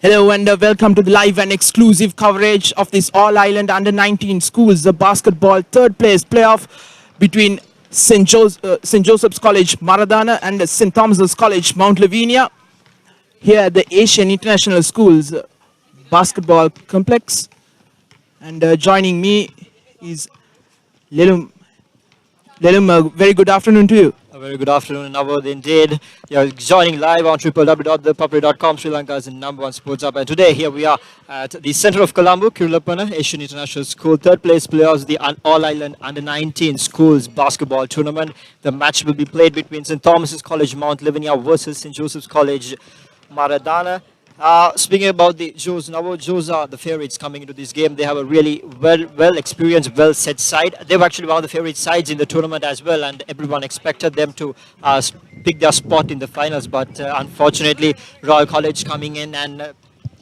Hello and welcome to the live and exclusive coverage of this All-Ireland Under-19 Schools, the basketball third place playoff between St. Joseph's College Maradana and St. Thomas's College Mount Lavinia here at the Asian International Schools basketball complex. And joining me is Lelum. Lelum, very good afternoon to you. A very good afternoon, Navod. Indeed, you're joining live on www.thepapare.com, Sri Lanka's number one sports hub. And today, here we are at the center of Colombo, Kirulapana, Asian International School, third place playoffs, the All Ireland Under 19 Schools Basketball Tournament. The match will be played between St. Thomas's College Mount Lavinia versus St. Joseph's College Maradana. Speaking about the Joes, now Joes are the favorites coming into this game. They have a really well experienced, well set side. They were actually one of the favorite sides in the tournament as well, and everyone expected them to pick their spot in the finals. But unfortunately, Royal College coming in and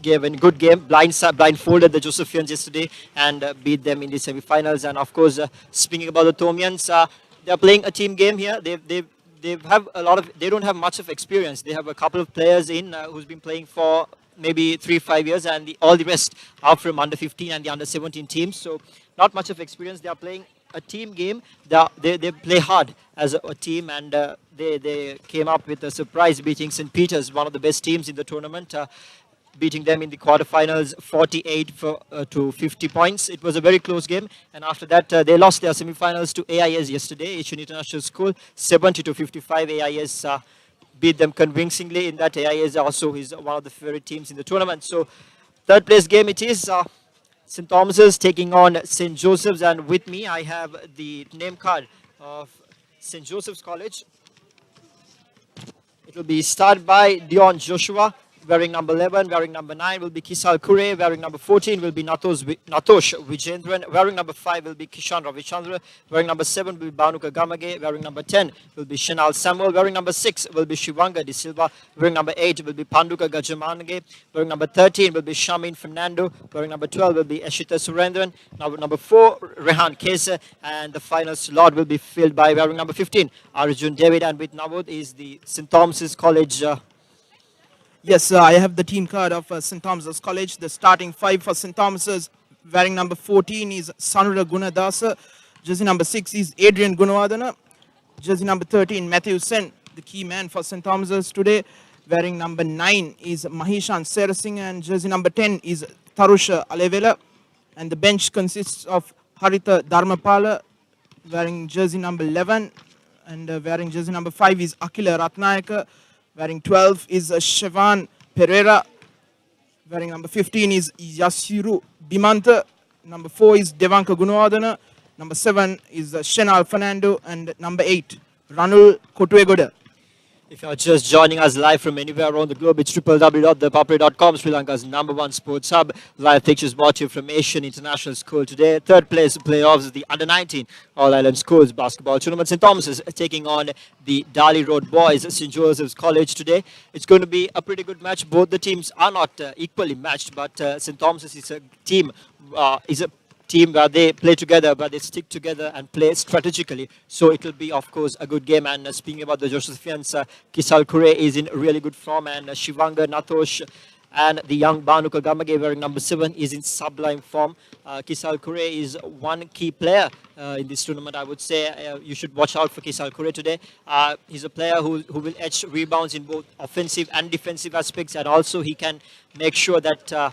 gave a good game, blindfolded the Josephians yesterday and beat them in the semi-finals. And of course, speaking about the Tomians, they're playing a team game here. They have a lot of, they don't have much of experience. They have a couple of players in who's been playing for maybe 3-5 years, and all the rest are from under 15 and the under 17 teams. So not much of experience. They are playing a team game. They play hard as a team, and they came up with a surprise beating St. Peter's, one of the best teams in the tournament. Beating them in the quarterfinals 48 to 50 points. It was a very close game, and after that they lost their semifinals to AIS yesterday, Asian International School, 70 to 55. AIS beat them convincingly in that. AIS also is one of the favorite teams in the tournament. So third place game it is. St. Thomas's taking on St. Joseph's, and with me I have the name card of St. Joseph's College. It will be started by Dion Joshua, wearing number 11. Wearing number 9 will be Kisal Kure. Wearing number 14 will be Natosh Vijendran. Wearing number 5 will be Kishan Ravichandra. Wearing number 7 will be Banuka Gamage. Wearing number 10 will be Shinal Samuel. Wearing number 6 will be Shivanga De Silva. Wearing number 8 will be Panduka Gajamanage. Wearing number 13 will be Shamin Fernando. Wearing number 12 will be Eshita Surendran. Number 4, Rehan Kesa. And the final slot will be filled by wearing number 15, Arjun David. And with Navod is the St. Thomas's College. Yes, I have the team card of St. Thomas's College. The starting five for St. Thomas's, wearing number 14 is Sanura Gunadasa. Jersey number 6 is Adrian Gunawardana. Jersey number 13, Matthew Sen, the key man for St. Thomas's today. Wearing number 9 is Mahishan Serasingh, and jersey number 10 is Tarusha Alevela. And the bench consists of Harita Dharmapala, wearing jersey number 11. And wearing jersey number 5 is Akila Ratnayaka. Wearing 12 is Shevan Pereira. Wearing number 15 is Yasiru Bimanta. Number 4 is Devanka Gunawardana. Number 7 is Shenal Fernando. And number 8, Ranul Kotuegoda. If you're just joining us live from anywhere around the globe, it's www.thepapare.com, Sri Lanka's number one sports hub. Live pictures brought to you from Asian International School today. Third place playoffs is the Under-19 All-Ireland Schools Basketball Tournament. St. Thomas's taking on the Dali Road Boys, St. Joseph's College today. It's going to be a pretty good match. Both the teams are not equally matched, but St. Thomas's is a team, where they play together, but they stick together and play strategically. So it will be, of course, a good game. And speaking about the Josephians, Kisal Kure is in really good form, and Shivanga Natosh and the young Banuka Gamage wearing number 7 is in sublime form. Kisal Kure is one key player in this tournament, I would say. You should watch out for Kisal Kure today. He's a player who will etch rebounds in both offensive and defensive aspects, and also he can make sure that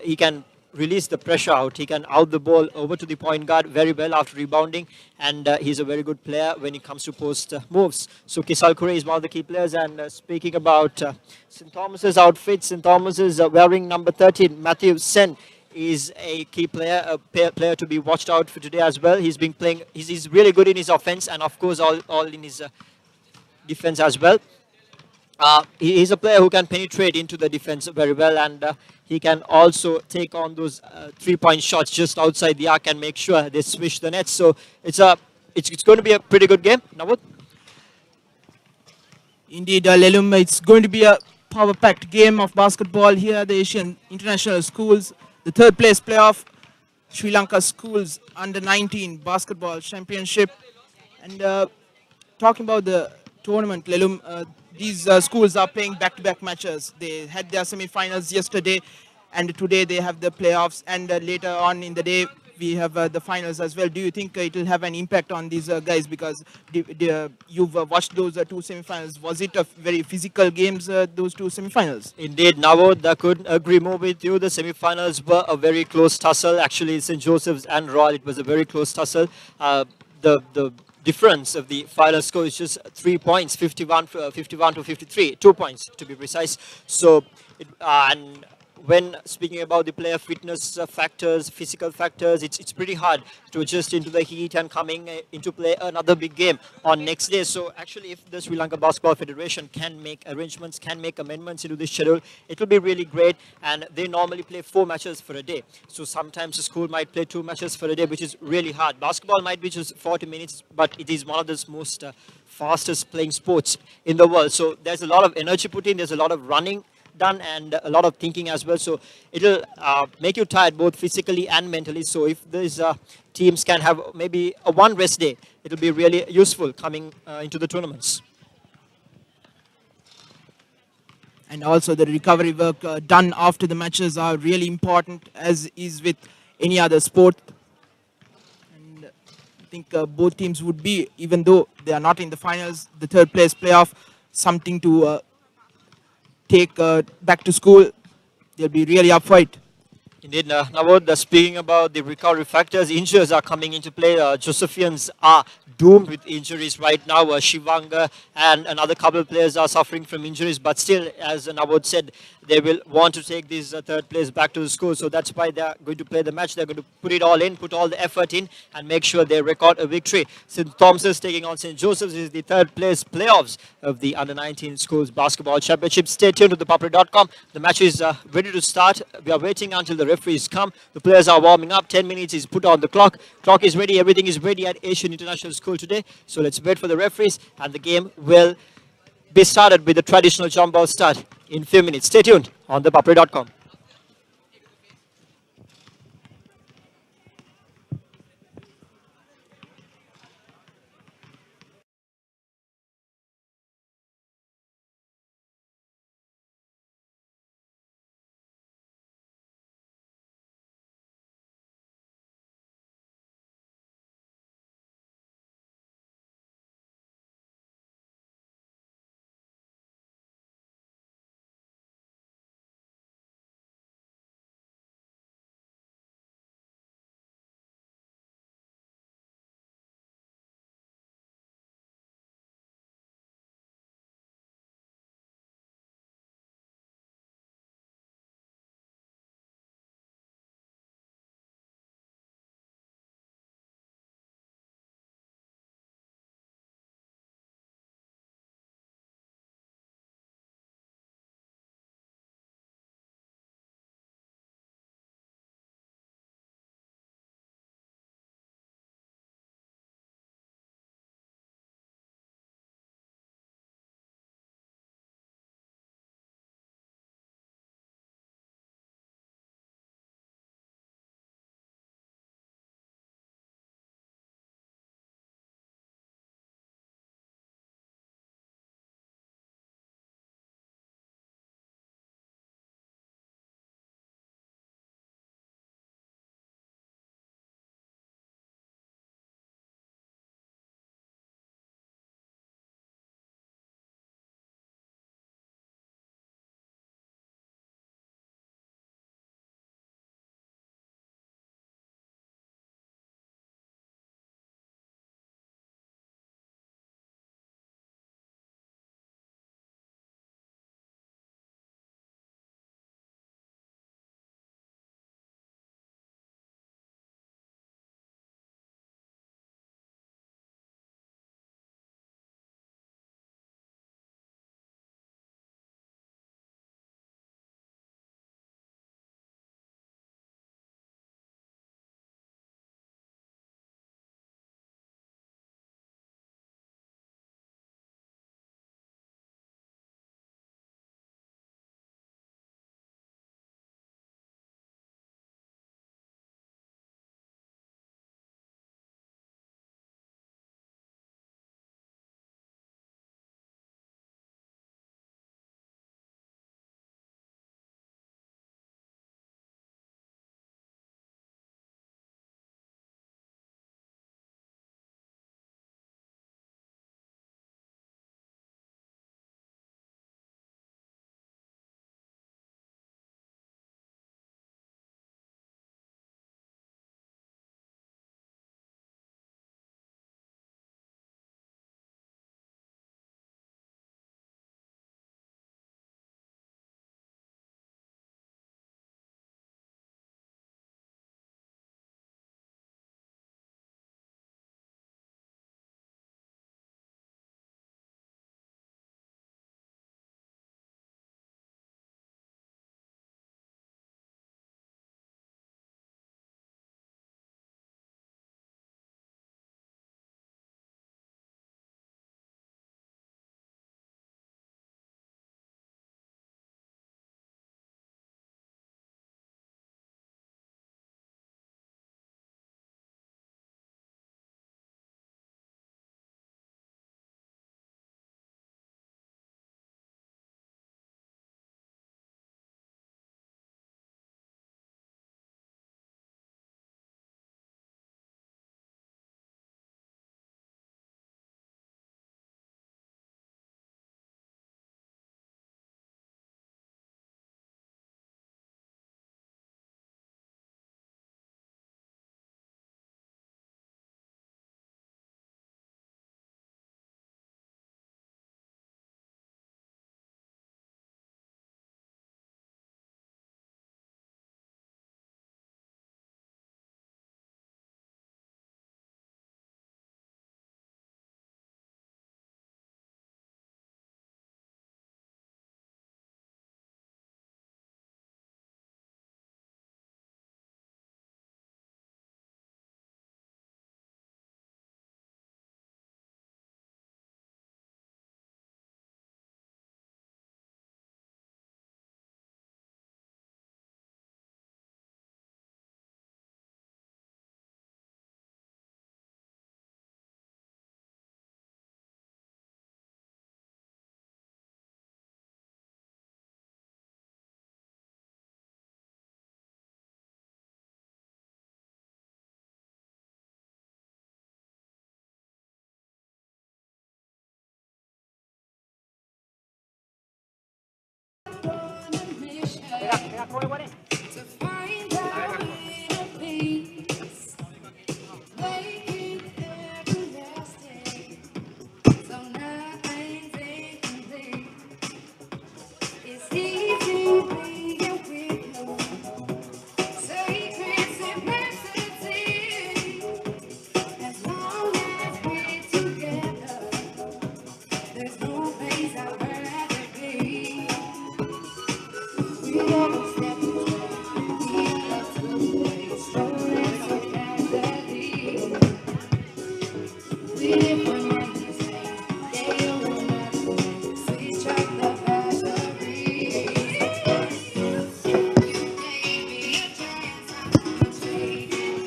he can release the pressure out. He can out the ball over to the point guard very well after rebounding, and he's a very good player when it comes to post moves. So Kisal Kure is one of the key players. And speaking about St. Thomas's outfit, St. Thomas's wearing number 13, Matthew Sen, is a key player, a player to be watched out for today as well. He's been playing, he's really good in his offense, and of course all in his defense as well. He's a player who can penetrate into the defense very well, and he can also take on those 3-point shots just outside the arc and make sure they swish the net. So it's going to be a pretty good game. Navod? Indeed, Lelum, it's going to be a power-packed game of basketball here at the Asian International Schools. The third place playoff, Sri Lanka Schools Under-19 Basketball Championship. And talking about the tournament, Lelum, these schools are playing back-to-back matches. They had their semi-finals yesterday, and today they have the playoffs, and later on in the day we have the finals as well. Do you think it will have an impact on these guys? Because you've watched those two semi-finals. Was it a very physical games? Those two semi-finals. Indeed, Navod, I couldn't agree more with you. The semi-finals were a very close tussle. Actually, St. Joseph's and Royal, it was a very close tussle. The difference of the final score is just 3 points, 51 to 53, 2 points to be precise. So, and when speaking about the player fitness factors, physical factors, it's pretty hard to adjust into the heat and coming into play another big game on next day. So actually, if the Sri Lanka Basketball Federation can make arrangements, can make amendments into this schedule, it will be really great. And they normally play 4 matches for a day. So sometimes the school might play 2 matches for a day, which is really hard. Basketball might be just 40 minutes, but it is one of the most fastest playing sports in the world. So there's a lot of energy put in, there's a lot of running done and a lot of thinking as well. So it'll make you tired both physically and mentally. So if these teams can have maybe a one rest day, it'll be really useful coming into the tournaments. And also the recovery work done after the matches are really important, as is with any other sport. And I think both teams would be, even though they are not in the finals, the third place playoff, something to take back to school. They'll be really up for it. Indeed, Navod, speaking about the recovery factors, injuries are coming into play. Josephians are doomed with injuries right now. Shivanga and another couple of players are suffering from injuries, but still, as Navod said, they will want to take this third place back to the school. So that's why they're going to play the match. They're going to put it all in, put all the effort in, and make sure they record a victory. St. Thomas's taking on St. Joseph's is the third place playoffs of the Under 19 Schools Basketball Championship. Stay tuned to ThePapare.com. The match is ready to start. We are waiting until the referees come. The players are warming up. 10 minutes is put on the clock. Clock is ready. Everything is ready at Asian International School today. So let's wait for the referees, and the game will be started with the traditional jump ball start in few minutes. Stay tuned on ThePapare.com. To find out inner peace, make it everlasting. So nothing's incomplete. It's easy being with you. Sacred simplicity. As long as we're together, there's no place I'd rather be. We never step we love to play, strolling so casually. We live for memories, they will never switch up the battery. You gave me a chance, I'm taking.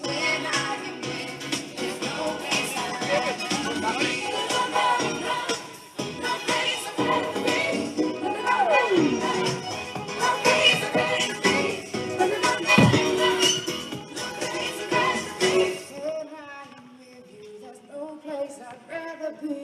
When I am with, there's no place I'd rather be. No place I'd rather be. No place I'd rather be. When I am with you, there's no place I'd rather be.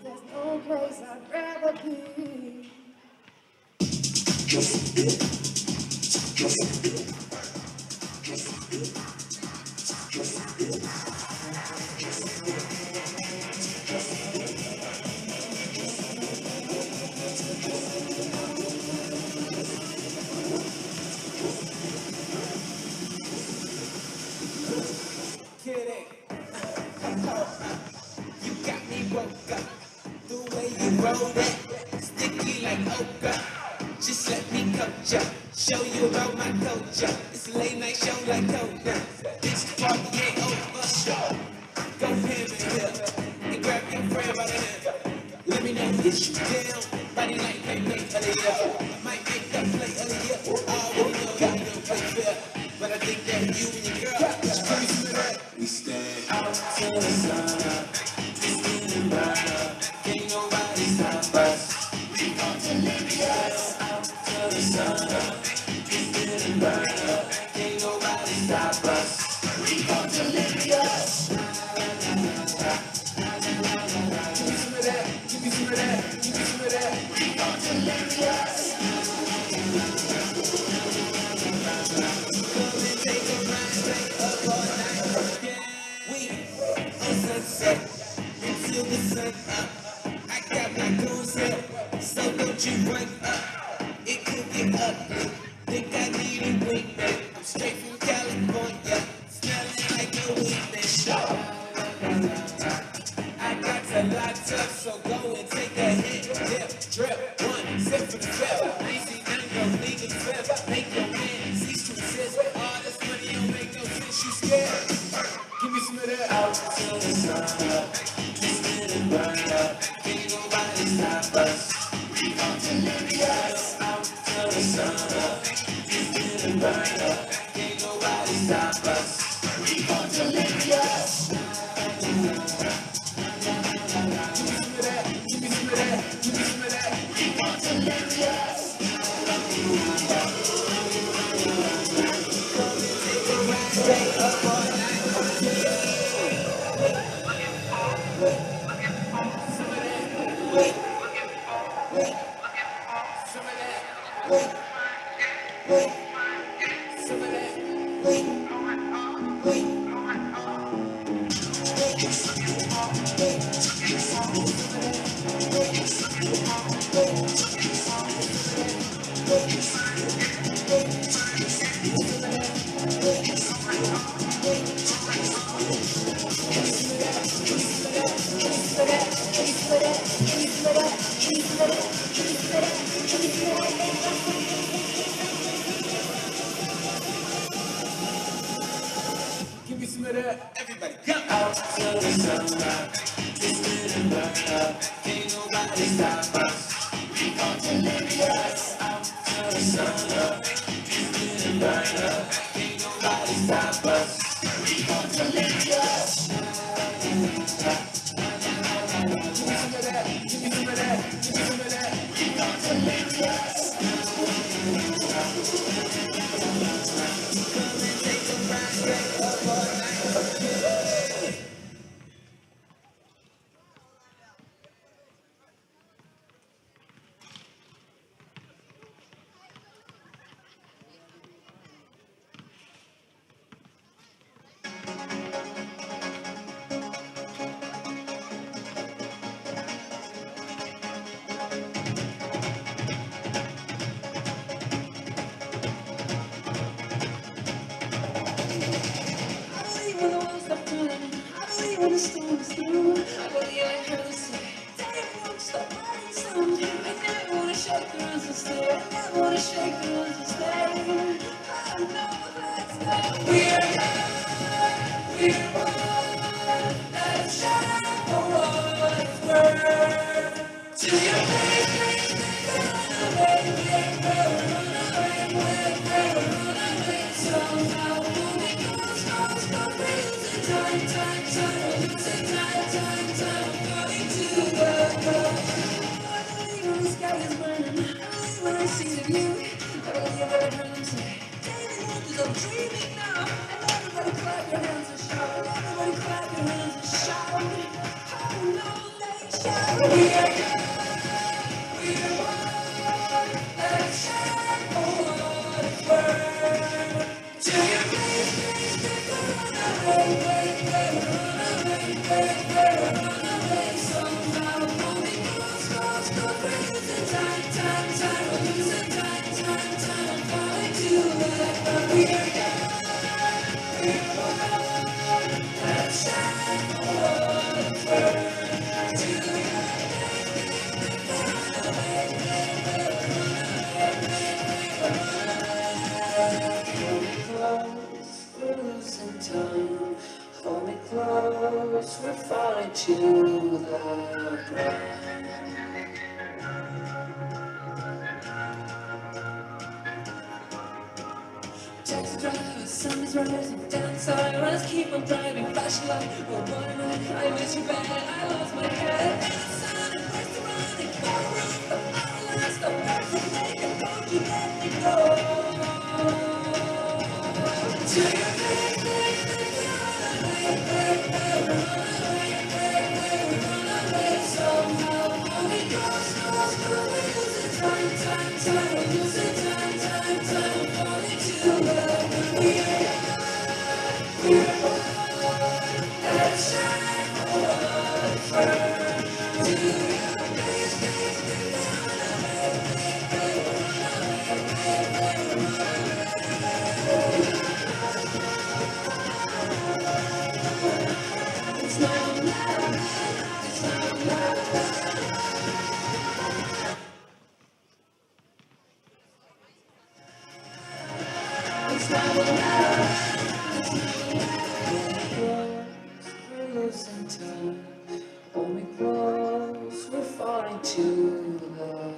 There's no place I'd rather be. Kidding. You got me woke up. The way you roll that, sticky like okra. Just let me coach ya, show you about my culture. It's a late night show like Coda. This party ain't over. Go ham in here and grab your friend by the hand. Let me know if you down. Body like they make of the year. I might make that play of the year. I already know that we don't play fair, but I think that you and your girl just bring some of that. We stand out till the sun up. It's getting brighter. Can't nobody stop us. We gon' deliver us out till the sun up. It's getting brighter. Can't nobody stop us. We gon' deliver us. Give me some of that. Give me some of that. Give me some of that. We gon' deliver us. Come and take a ride, stay up all night. Yeah, we on sunset until the sun up. I got my goons here, so don't you run up. It could get ugly. Think I need a wingman. I'm straight from California, smelling like a weed. I got to locked up, so go and take a hit. Dip, drip, one sip for the fifth. I ain't seen none go legal flip. Make your man cease to exist. All this money don't make no sense. You scared? Give me some of that. Out till the sun up, it's getting burned up. Can't nobody stop us. We gon' deliver us. Out till the sun up, it's getting burned up. Can't nobody stop us. We gon' deliver us. Give me some of that. Give me some of that. We gon' deliver us. Some of that. Some of that. believe when the walls stop turning. I believe when the storm is through. I believe I heard them say, Dave won't stop writing songs. I never wanna shake the rooms and stay. I never wanna shake the rooms and stay. I know that's not. We're young, we're wild. Let's shine for what it's worth. To your face, face, face, run away, run away, run away. Somehow moving close, close, close. We're losing time, time, time. We're losing time, time, time. We're going to the ground. I believe when the sky is burning. I believe when I see the view. I believe when I heard them say, David Wonders, I'm dreaming now. And everybody clap your hands and shout. Everybody clap your hands and shout. Oh no, they shout. We are young, we are wild. Let's shine for what it's worth. To your face, face, face, run away, run away, run away. Somehow moving close, close, close. We're losing time, time, time. We're losing time, time, time. I'm falling to the ground. We are young, we are wild. Let's shine for what it's worth. To your face, face, face, run away, hold me close, we're losing time. Hold me close, we're falling to the ground. Taxi driver, sun is rising, down sirens, keep on driving, flashing light. Oh, one night, I miss you bad, I lost my head. And the sun is first to run, it can't run, but I lost the perfect make it, don't you let me go. To your face, face, face, run away, somehow, moving close, close, close. We're losing time, time, time, we're losing time, time, time. We're falling to the ground. We are young, we are wild. Let's shine for what it's worth. To your face, face, face, it's not love, it's not love. It's not love. We're losing time. Hold me close, we're falling to the ground.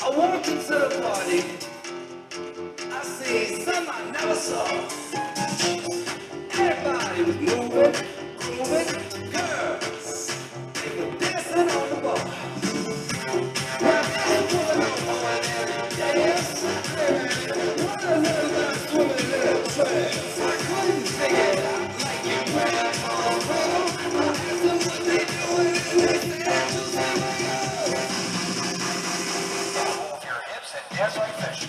I walked into the party. I see some I never saw. Everybody was moving, grooving, girls. They were dancing on the bar. Now they were pulling on one and dance. One of them was swimming in a trance. I couldn't figure it out like you grandma Pearl. I asked them what they doing and they said just let me go. Move your hips and dance like fish.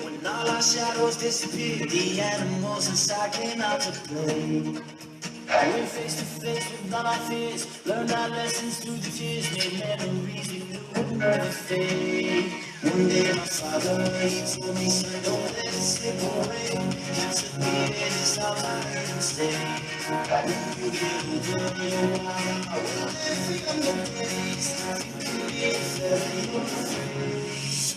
When all our shadows disappear, the animals inside came out to play. Went face to face with all our fears, learned our lessons through the tears, made memories we knew would never fade. One day my father, he told me, son, don't let it slip away. He took me in his arms, I heard him say, when you get older, you're wild, I will live in your place. You can be a feather, you're afraid.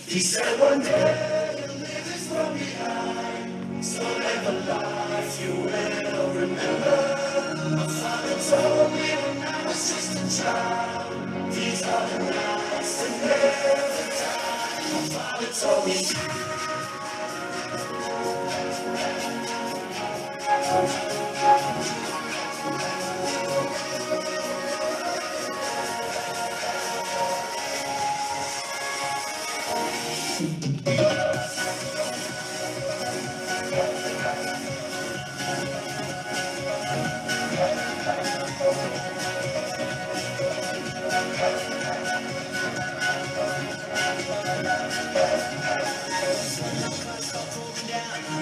He said one day you'll leave this world behind, so live a life you will remember. My father told me when I was just a child, these are the nights that never die. My father told me.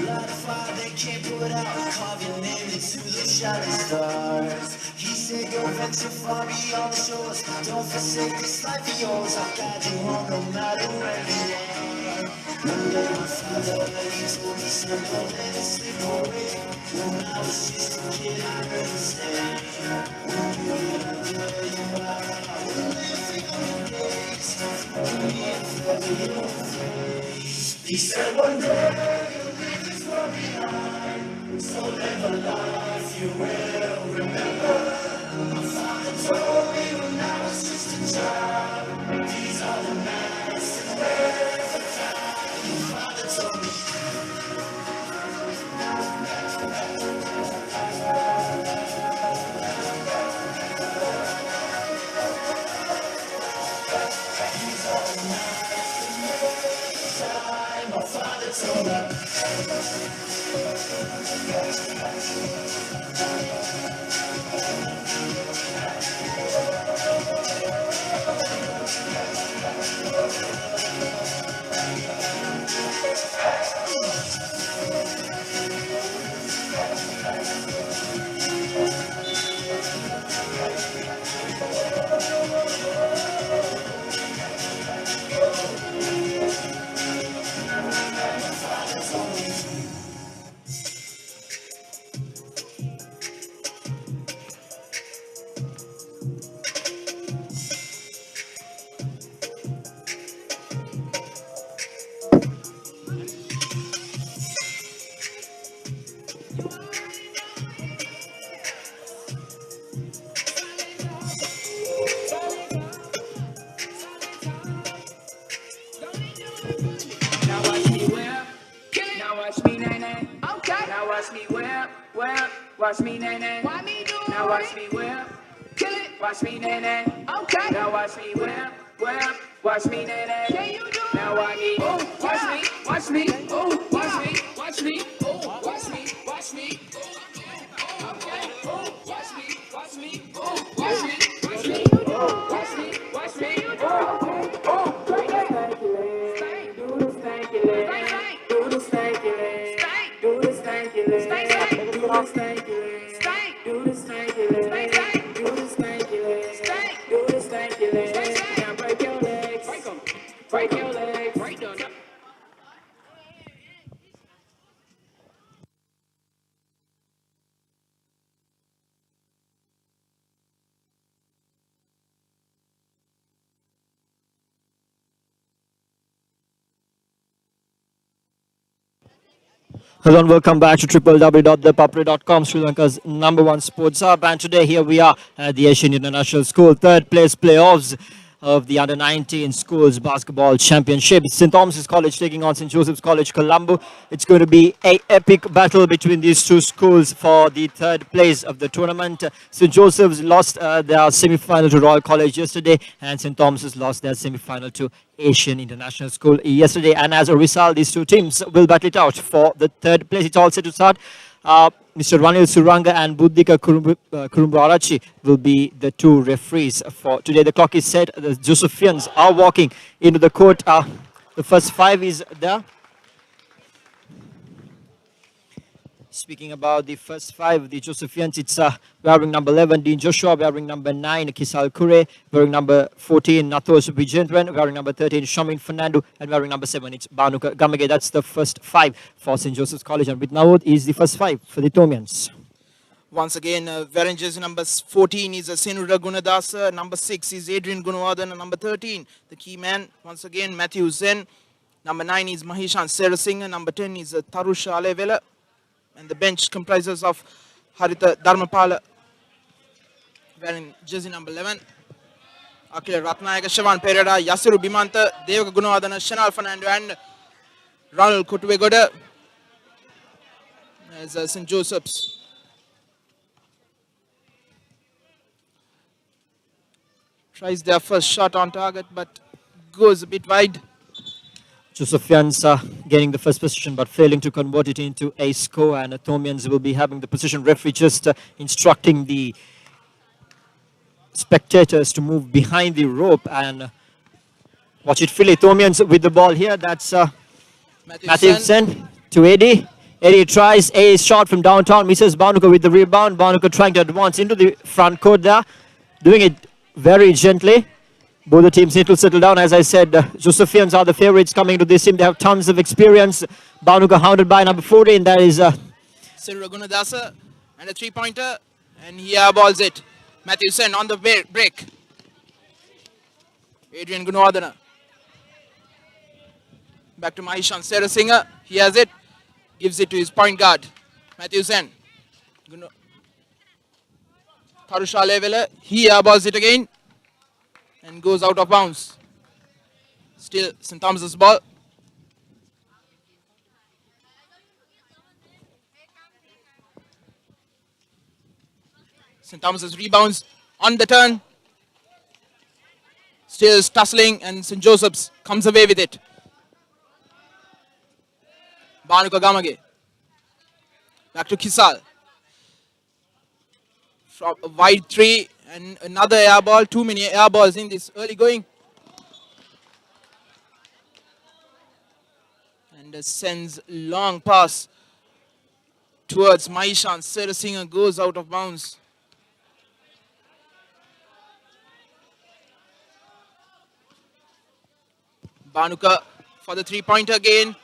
Light a fire they can't put out, carve your name into those shining stars. He said go venture far beyond the shores, don't forsake this life of yours. I'll guide you home no matter where you are. One day my father, he told me, son, don't let it slip away. When I was just a kid, I heard him say, when you get older, you are, I will live in your days. You be a feather, you're afraid. He said one day you'll leave this world behind, so live a life you will remember. My father told me when I was just a child, these are the nights that never die. My father told me. These are the nights that never die. My father told me. Now watch me whip. Now watch me nay nay. Okay. Now watch me whip, whip. Watch me nay nay. Why me do it? Now watch me whip. Kill it. Watch me nay nay. Okay. Now watch me whip, whip. Watch me nay nay. Can you do it? Now watch me. Oh, watch me, watch me. Oh, watch me, watch me. Oh, watch me, watch me. Oh, okay. Oh, watch me, watch me. Oh, watch me, watch me. Oh, watch me, watch me. Oh, okay. Oh, do the stanky leg. Do the stanky leg. Do the stanky leg. Do the stanky leg. stanky leg. Do the stanky leg. Do the stanky leg. Do the stanky leg. Now break your legs. Break them. Break your legs. Break them. Hello and welcome back to www.thepapare.com, Sri Lanka's #1 sports hub. And today here we are at the Asian International School third place playoffs of the Under 19 Schools Basketball Championship. St. Thomas's College taking on St. Joseph's College, Colombo. It's going to be a epic battle between these two schools for the third place of the tournament. St. Joseph's lost their semi-final to Royal College yesterday, and St. Thomas's lost their semi-final to Asian International School yesterday. And as a result, these two teams will battle it out for the third place. It's all set to start. Mr. Ranil Suranga and Buddhika Kurumbu will be the two referees for today. The clock is set. The Josephians are walking into the court. The first five is there. Speaking about the first five, the Josephians, it's wearing number 11, Dean Joshua, wearing number 9, Kisal Kure, wearing number 14, Nathos Vijendran, wearing number 13, Shamin Fernando, and wearing number 7, it's Banuka Gamage. That's the first five for St. Joseph's College, and with Naud is the first five for the Thomians. Once again, wearing jersey number 14 is Senura Gunadas, number 6 is Adrian Gunawardhan, and number 13, the key man, once again, Matthew Zen. Number 9 is Mahishan Serasingh, number 10 is Tarusha Alevela. And the bench comprises of Harita Dharmapala, wearing jersey number 11. Akila Ratnayaka, Shavan Pereira, Yasiru Bimanta, Devaka Gunawardana, Shanal Fernando, and Ronald Kutuvegoda as St. Joseph's. Tries their first shot on target, but goes a bit wide. Josephians getting the first position but failing to convert it into a score, and Thomians will be having the position. Referee just instructing the spectators to move behind the rope and watch it freely. Thomians with the ball here. That's Matthew Sen to Eddie. Eddie tries a shot from downtown, misses. Banuka with the rebound. Banuka trying to advance into the front court there, doing it very gently. Both the teams need to settle down. As I said, Josephians are the favorites coming to this team. They have tons of experience. Banuka hounded by number 14. That is Senura Gunadasa, and a three-pointer, and he airballs it. Matthew Sen on the break. Adrian Gunawardana. Back to Mahishan Serasingh. He has it. Gives it to his point guard, Matthew Sen. Tarusha Alevela. He airballs it again and goes out of bounds. Still St. Thomas's ball. St. Thomas's rebounds on the turn. Still tussling, and St. Joseph's comes away with it. Banuka Gamage. Back to Kisal. From a wide three. And another air ball, too many air balls in this early going. And sends long pass towards Mahishan. Serasingh goes out of bounds. Banuka for the three-pointer again.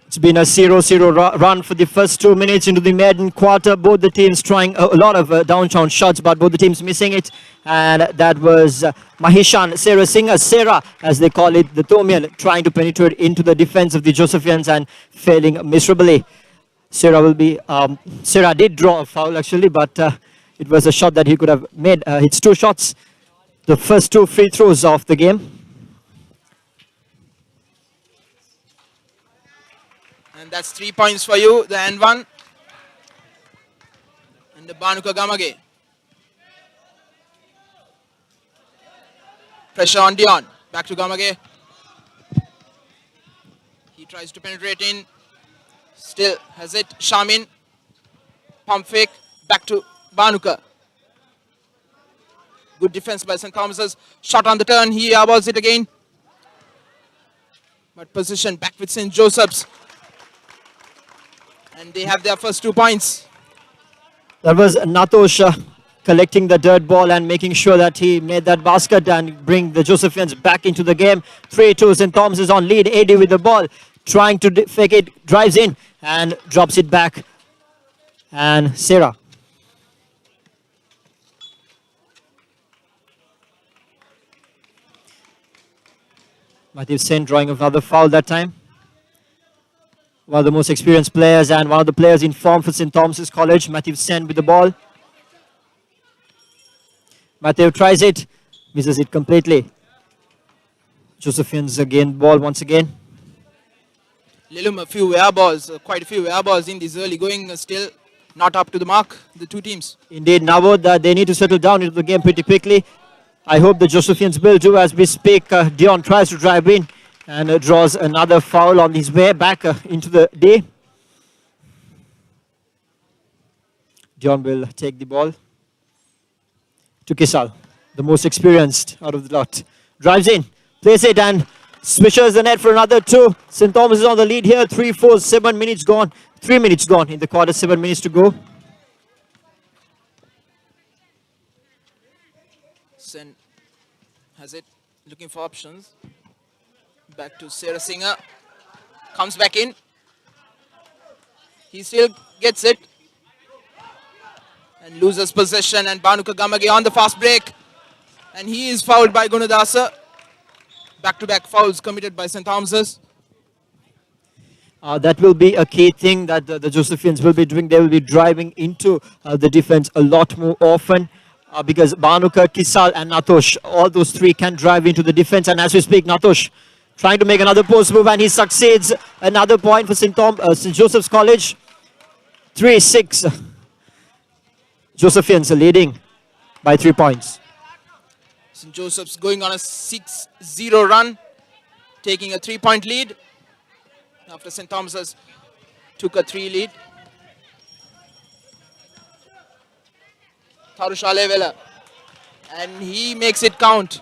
It's been a 0-0 run for the first 2 minutes into the maiden quarter. Both the teams trying a lot of downtown shots, but both the teams missing it. And that was Mahishan Serasingh, Sera, as they call it, the Thomian, trying to penetrate into the defense of the Josephians and failing miserably. Sera did draw a foul actually, but it was a shot that he could have made. It's two shots, the first two free throws of the game. And that's 3 points for you, the and one. And the Banuka Gamage. Pressure on Dion. Back to Gamage. He tries to penetrate in. Still has it. Shamin. Pump fake. Back to Banuka. Good defense by St. Thomas's. Shot on the turn. He airballs it again. But position back with St. Joseph's. And they have their first 2 points. That was Natosh collecting the dirt ball and making sure that he made that basket and bring the Josephians back into the game. 3-2, St. Thomas is on lead. AD with the ball, trying to fake it, drives in and drops it back. And Sarah. Matthew Sen drawing another foul that time. One of the most experienced players and one of the players in form for St. Thomas's College. Matthew Sen with the ball. Matthew tries it, misses it completely. Josephians again, ball once again. Lilum, a few air balls, quite a few air balls in this early going, still not up to the mark, the two teams. Indeed, Navod, they need to settle down into the game pretty quickly. I hope the Josephians will do as we speak. Dion tries to drive in and draws another foul on his way back into the day. Dion will take the ball to Kisal, the most experienced out of the lot. Drives in, plays it and swishes the net for another 2. St. Thomas is on the lead here. 3-4, 7 minutes gone. 3 minutes gone in the quarter, 7 minutes to go. Sen has it, looking for options. Back to Sarah Singer. Comes back in. He still gets it. And loses possession, and Banuka Gamage on the fast break. And he is fouled by Gunadasa. Back-to-back fouls committed by St. Thomas's. That will be a key thing that the Josephians will be doing. They will be driving into the defense a lot more often because Banuka, Kisal and Natosh, all those three can drive into the defense. And as we speak, Natosh trying to make another post move and he succeeds. Another point for St. Joseph's College. 3-6. Josephians are leading by 3 points. St. Joseph's going on a 6-0 run, taking a 3-point lead after St. Thomas's took a 3 lead. Tharushale Vela, and he makes it count.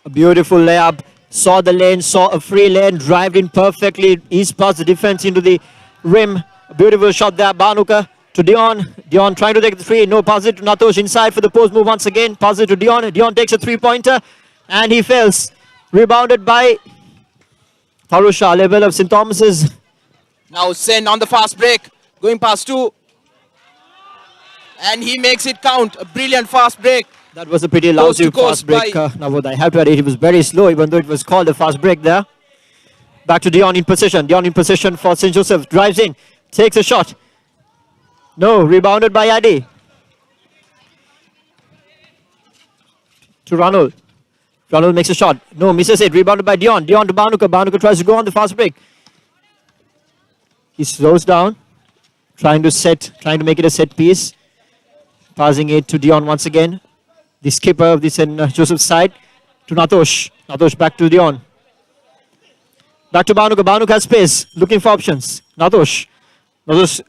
A beautiful layup, saw the lane, saw a free lane, drived in perfectly, east past the defense into the rim. A beautiful shot there, Banuka to Dion. Dion trying to take the 3, no, pass it to Natosh inside for the post move once again, pass it to Dion. Dion takes a 3-pointer and he fails. Rebounded by Tharusha, level of St. Thomas's. Now Sen on the fast break, going past 2. And he makes it count. A brilliant fast break. That was a pretty lousy fast break. Navod, I have to admit, it was very slow, even though it was called a fast break there. Back to Dion in possession. Dion in possession for St. Joseph. Drives in, takes a shot. No, rebounded by Adi. To Ranul. Ranul makes a shot. No, misses it. Rebounded by Dion. Dion to Banuka. Banuka tries to go on the fast break. He slows down. Trying to make it a set piece. Passing it to Dion once again. The skipper of the St. Joseph's side. To Natosh. Natosh back to Dion. Back to Banuka. Banuka has space. Looking for options. Natosh. Natosh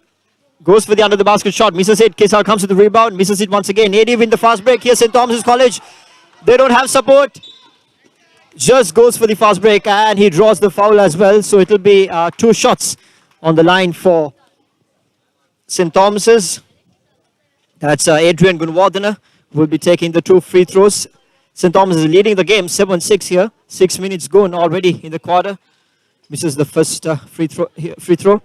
goes for the under the basket shot. Misses it. Kesar comes to the rebound. Misses it once again. AD win the fast break here. St. Thomas's College. They don't have support. Just goes for the fast break and he draws the foul as well. So it will be 2 shots on the line for St. Thomas's. That's Adrian Gunwardena will be taking the 2 free throws. St. Thomas is leading the game 7-6 here. 6 minutes gone already in the quarter. Misses the first free throw.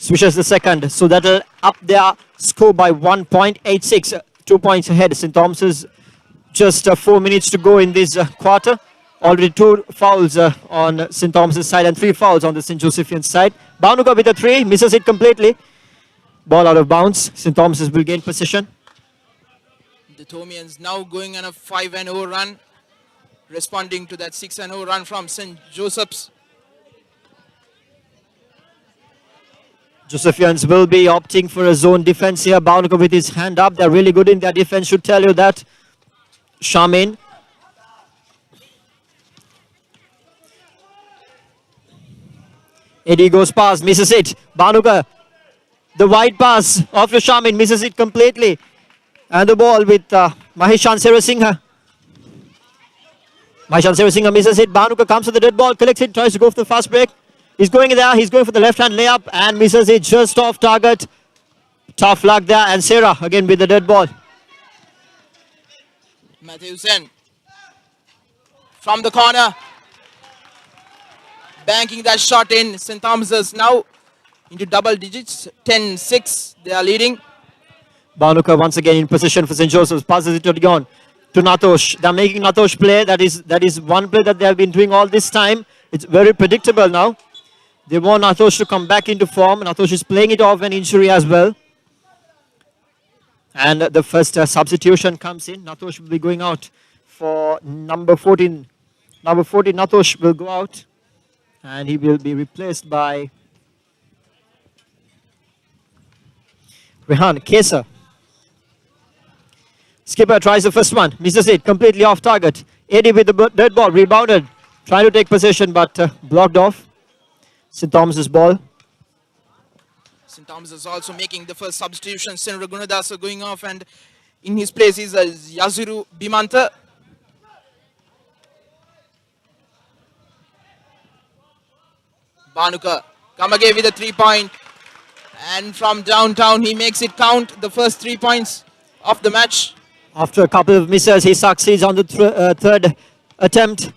Swishes the second, so that'll up their score by 1.86. 2 points ahead. St. Thomas's just 4 minutes to go in this quarter. Already 2 fouls on St. Thomas's side and 3 fouls on the St. Josephian side. Banuka with a 3, misses it completely. Ball out of bounds. St. Thomas's will gain possession. The Thomians now going on a 5-0 run, responding to that 6-0 run from St. Joseph's. Josephians will be opting for a zone defense here. Banuka with his hand up. They're really good in their defense, should tell you that. Shamin. Eddie goes past, misses it. Banuka, the wide pass off to Shamin, misses it completely. And the ball with Mahishan Serasingha. Maishan Singh misses it. Bhanuka comes to the dead ball, collects it, tries to go for the fast break. He's going there. He's going for the left hand layup and misses it just off target. Tough luck there. And Sarah again with the dead ball. Matthew Sen from the corner. Banking that shot in. St. Thomas's now into double digits. 10-6. They are leading. Bhanuka once again in position for St. Joseph's. Passes it to Dion. To Natosh. They're making Natosh play. That is one play that they have been doing all this time. It's very predictable now. They want Natosh to come back into form. Natosh is playing it off an injury as well. And the first substitution comes in. Natosh will be going out for number 14. Number 14, Natosh will go out. And he will be replaced by Rehan Kesa. Skipper tries the first one. Misses it. Completely off target. Eddie with the dead ball. Rebounded. Trying to take possession but blocked off. St. Thomas's ball. St. Thomas is also making the first substitution. Senra Gunadasa going off, and in his place is Yazuru Bimanta. Bhanuka Kamage with a 3-point, and from downtown he makes it count. The first 3 points of the match. After a couple of misses, he succeeds on the third attempt.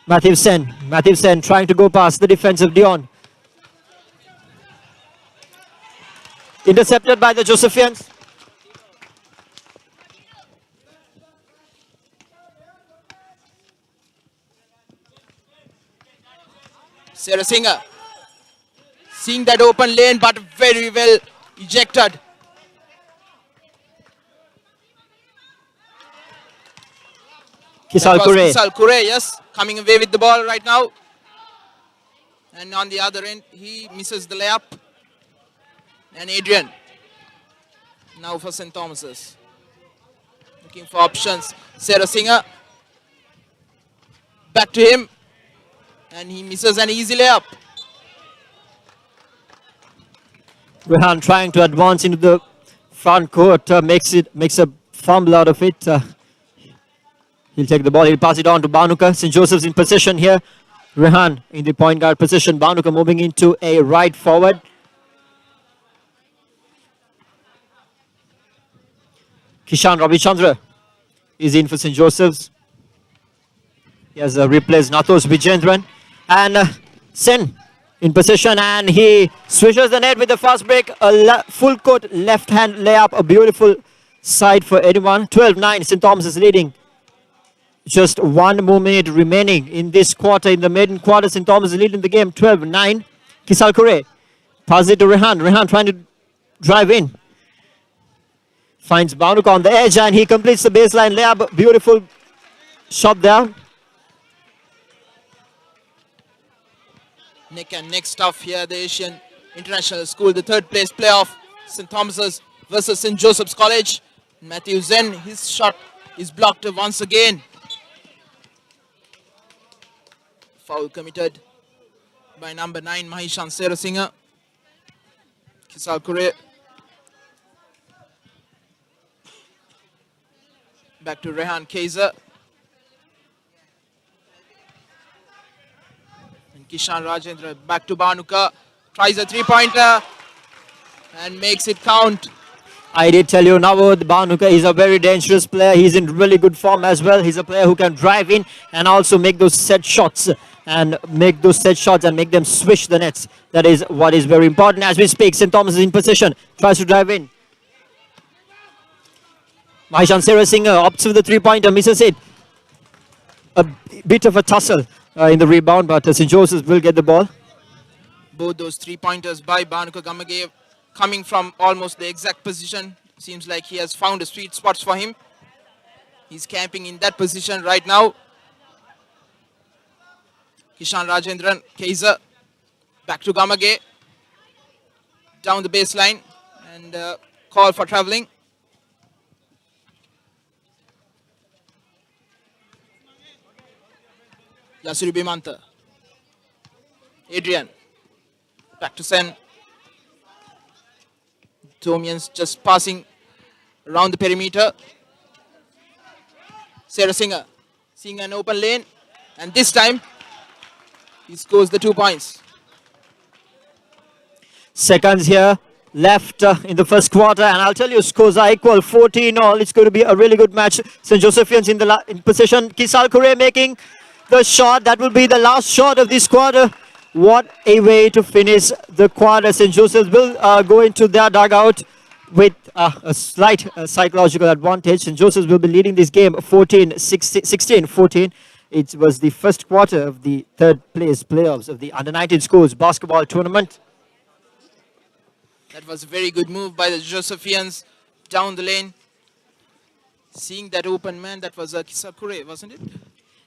Matthew Sen trying to go past the defensive Dion. Intercepted by the Josephians. Sarah Singer seeing that open lane, but very well ejected. Kisal Kure. Kisal Kure, yes, coming away with the ball right now. And on the other end, he misses the layup. And Adrian, now for St. Thomas's. Looking for options. Sarah Singer. Back to him. And he misses an easy layup. Rehan trying to advance into the front court. Makes a fumble out of it. He'll take the ball. He'll pass it on to Bhanuka. St. Joseph's in possession here. Rehan in the point guard position. Bhanuka moving into a right forward. Kishan Ravichandra is in for St. Joseph's. He has replaced Nathos Vijendran. And Sen in possession, and he swishes the net with the fast break. A full court left hand layup. A beautiful side for anyone. 12-9. St. Thomas is leading. Just 1 more minute remaining in this quarter. In the maiden quarter, St. Thomas is leading the game. 12-9. Kisal Kure passes it to Rehan. Rehan trying to drive in. Finds Bhanuka on the edge, and he completes the baseline layup. Beautiful shot there. Neck and neck stuff here, the Asian International School, the third place playoff. St. Thomas's versus St. Joseph's College. Matthew Zen, his shot is blocked once again. Foul committed by number 9, Mahishan Serasinghe. Kisal Kure. Back to Rehan Kaiser. And Kishan Rajendra back to Bhanuka. Tries a 3-pointer and makes it count. I did tell you, Navod Bhanuka is a very dangerous player. He's in really good form as well. He's a player who can drive in and also make those set shots. And make them swish the nets. That is what is very important as we speak. St. Thomas is in position. Tries to drive in. Mahishan Serasinghe opts for the 3-pointer, misses it. A bit of a tussle in the rebound, but St. Joseph's will get the ball. Both those 3-pointers by Bhanuka Gamage coming from almost the exact position. Seems like he has found a sweet spots for him. He's camping in that position right now. Kishan Rajendran, Kaiser, back to Gamage. Down the baseline and call for traveling. Yasuri Bimanta. Adrian. Back to Sen. Tomians just passing around the perimeter. Serasinghe seeing an open lane. And this time, he scores the 2 points. Seconds here left in the first quarter, and I'll tell you, scores are equal, 14-all. It's going to be a really good match. St. Josephians in position. Kisal Kure making the shot. That will be the last shot of this quarter. What a way to finish the quarter. St. Joseph's will go into their dugout with a slight psychological advantage. St. Joseph's will be leading this game 16-14. It was the first quarter of the third place playoffs of the under-19 schools basketball tournament. That was a very good move by the Josephians down the lane. Seeing that open man, that was Kisakure, wasn't it?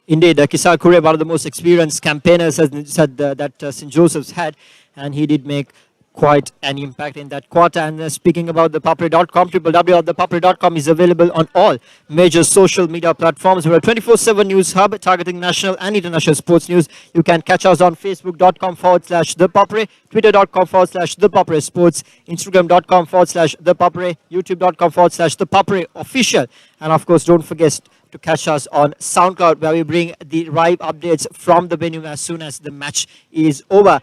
Indeed, Kisal Kure, one of the most experienced campaigners that St. Joseph's had, and he did make quite an impact in that quarter. And speaking about ThePapare.com, www.thepapare.com is available on all major social media platforms. We're a 24/7 news hub targeting national and international sports news. You can catch us on facebook.com/ThePapare, twitter.com/ThePapare Sports, instagram.com/ThePapare, youtube.com/ThePapare Official. And of course, don't forget to catch us on SoundCloud, where we bring the live updates from the venue as soon as the match is over.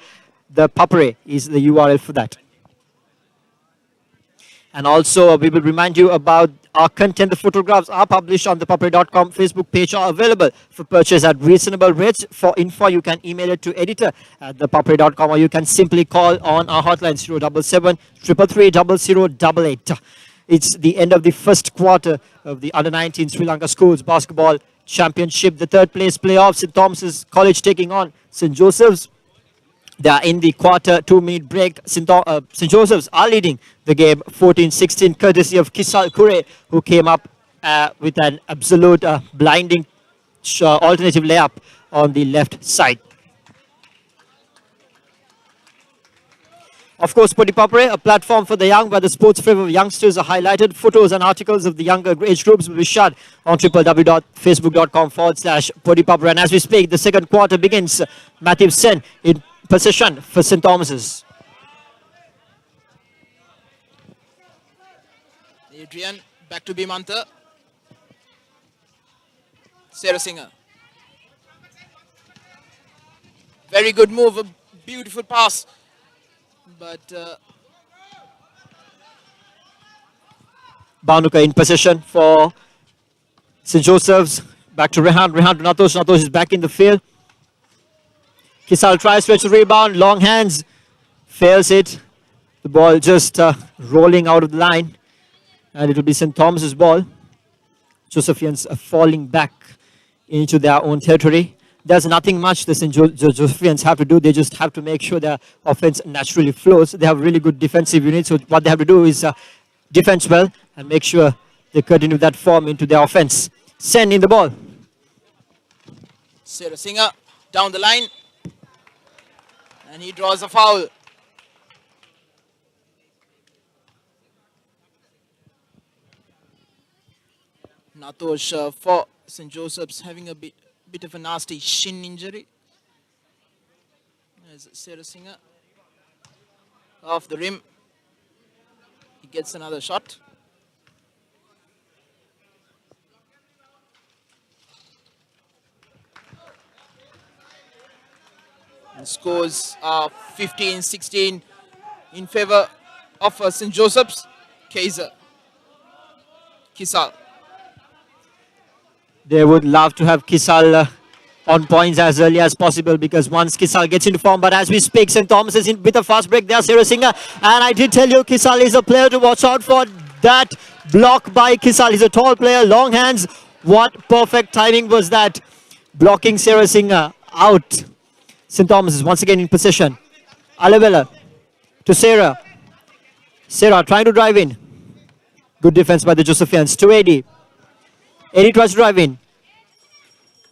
ThePapare is the URL for that. And also, we will remind you about our content. The photographs are published on the ThePapare.com Facebook page, are available for purchase at reasonable rates. For info, you can email it to editor@thepapare.com, or you can simply call on our hotline 077 333 0088. It's the end of the first quarter of the Under-19 Sri Lanka Schools Basketball Championship. The third place playoffs, St. Thomas's College taking on St. Joseph's. They are in the quarter 2-minute break. St. Joseph's are leading the game 14-16, courtesy of Kisal Kure, who came up with an absolute blinding alternative layup on the left side. Of course, ThePapare, a platform for the young where the sports flavor of youngsters are highlighted. Photos and articles of the younger age groups will be shared on www.facebook.com/ThePapare. And as we speak, the second quarter begins. Matthew Sen in possession for St. Thomas's. Adrian, back to Bimanta. Sarah Singer. Very good move, a beautiful pass. But Banuka in possession for St. Joseph's. Back to Rehan. Rehan to Natosh. Natosh is back in the field. Kisal tries to rebound. Long hands. Fails it. The ball just rolling out of the line. And it will be St. Thomas's ball. Josephians are falling back into their own territory. There's nothing much the St. Josephians have to do. They just have to make sure their offense naturally flows. They have really good defensive units. So what they have to do is defend well and make sure they continue that form into their offense. Send in the ball. Sarah Singer down the line. And he draws a foul. Natosh for St. Joseph's having a bit of a nasty shin injury. There's Sarah Singer off the rim. He gets another shot. And scores are 15-16 in favor of St. Joseph's. Kaiser. Kisal. They would love to have Kisal on points as early as possible, because once Kisal gets into form, but as we speak, St. Thomas is in with a fast break there, Sarah Singer. And I did tell you, Kisal is a player to watch out for. That block by Kisal. He's a tall player, long hands. What perfect timing was that? Blocking Sarah Singer out. St. Thomas is once again in possession. Alevela to Sarah. Sarah trying to drive in. Good defense by the Josephians. To Eddie. Eddie tries to drive in.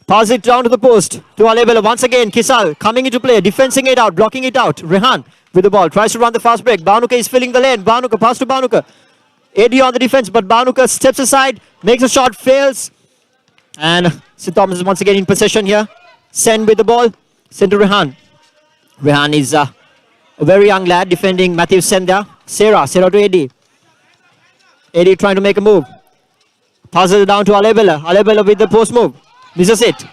Pass it down to the post. To Alevela once again. Kisal coming into play. Defending it out. Blocking it out. Rehan with the ball. Tries to run the fast break. Banuka is filling the lane. Banuka pass to Banuka. Eddie on the defense, but Banuka steps aside. Makes a shot. Fails. And St. Thomas is once again in possession here. Send with the ball. Send to Rehan. Rehan is a very young lad defending Matthew Sen there. Sarah to Eddie. Eddie trying to make a move. Passes it down to Alevela. Alevela with the post move. Misses it.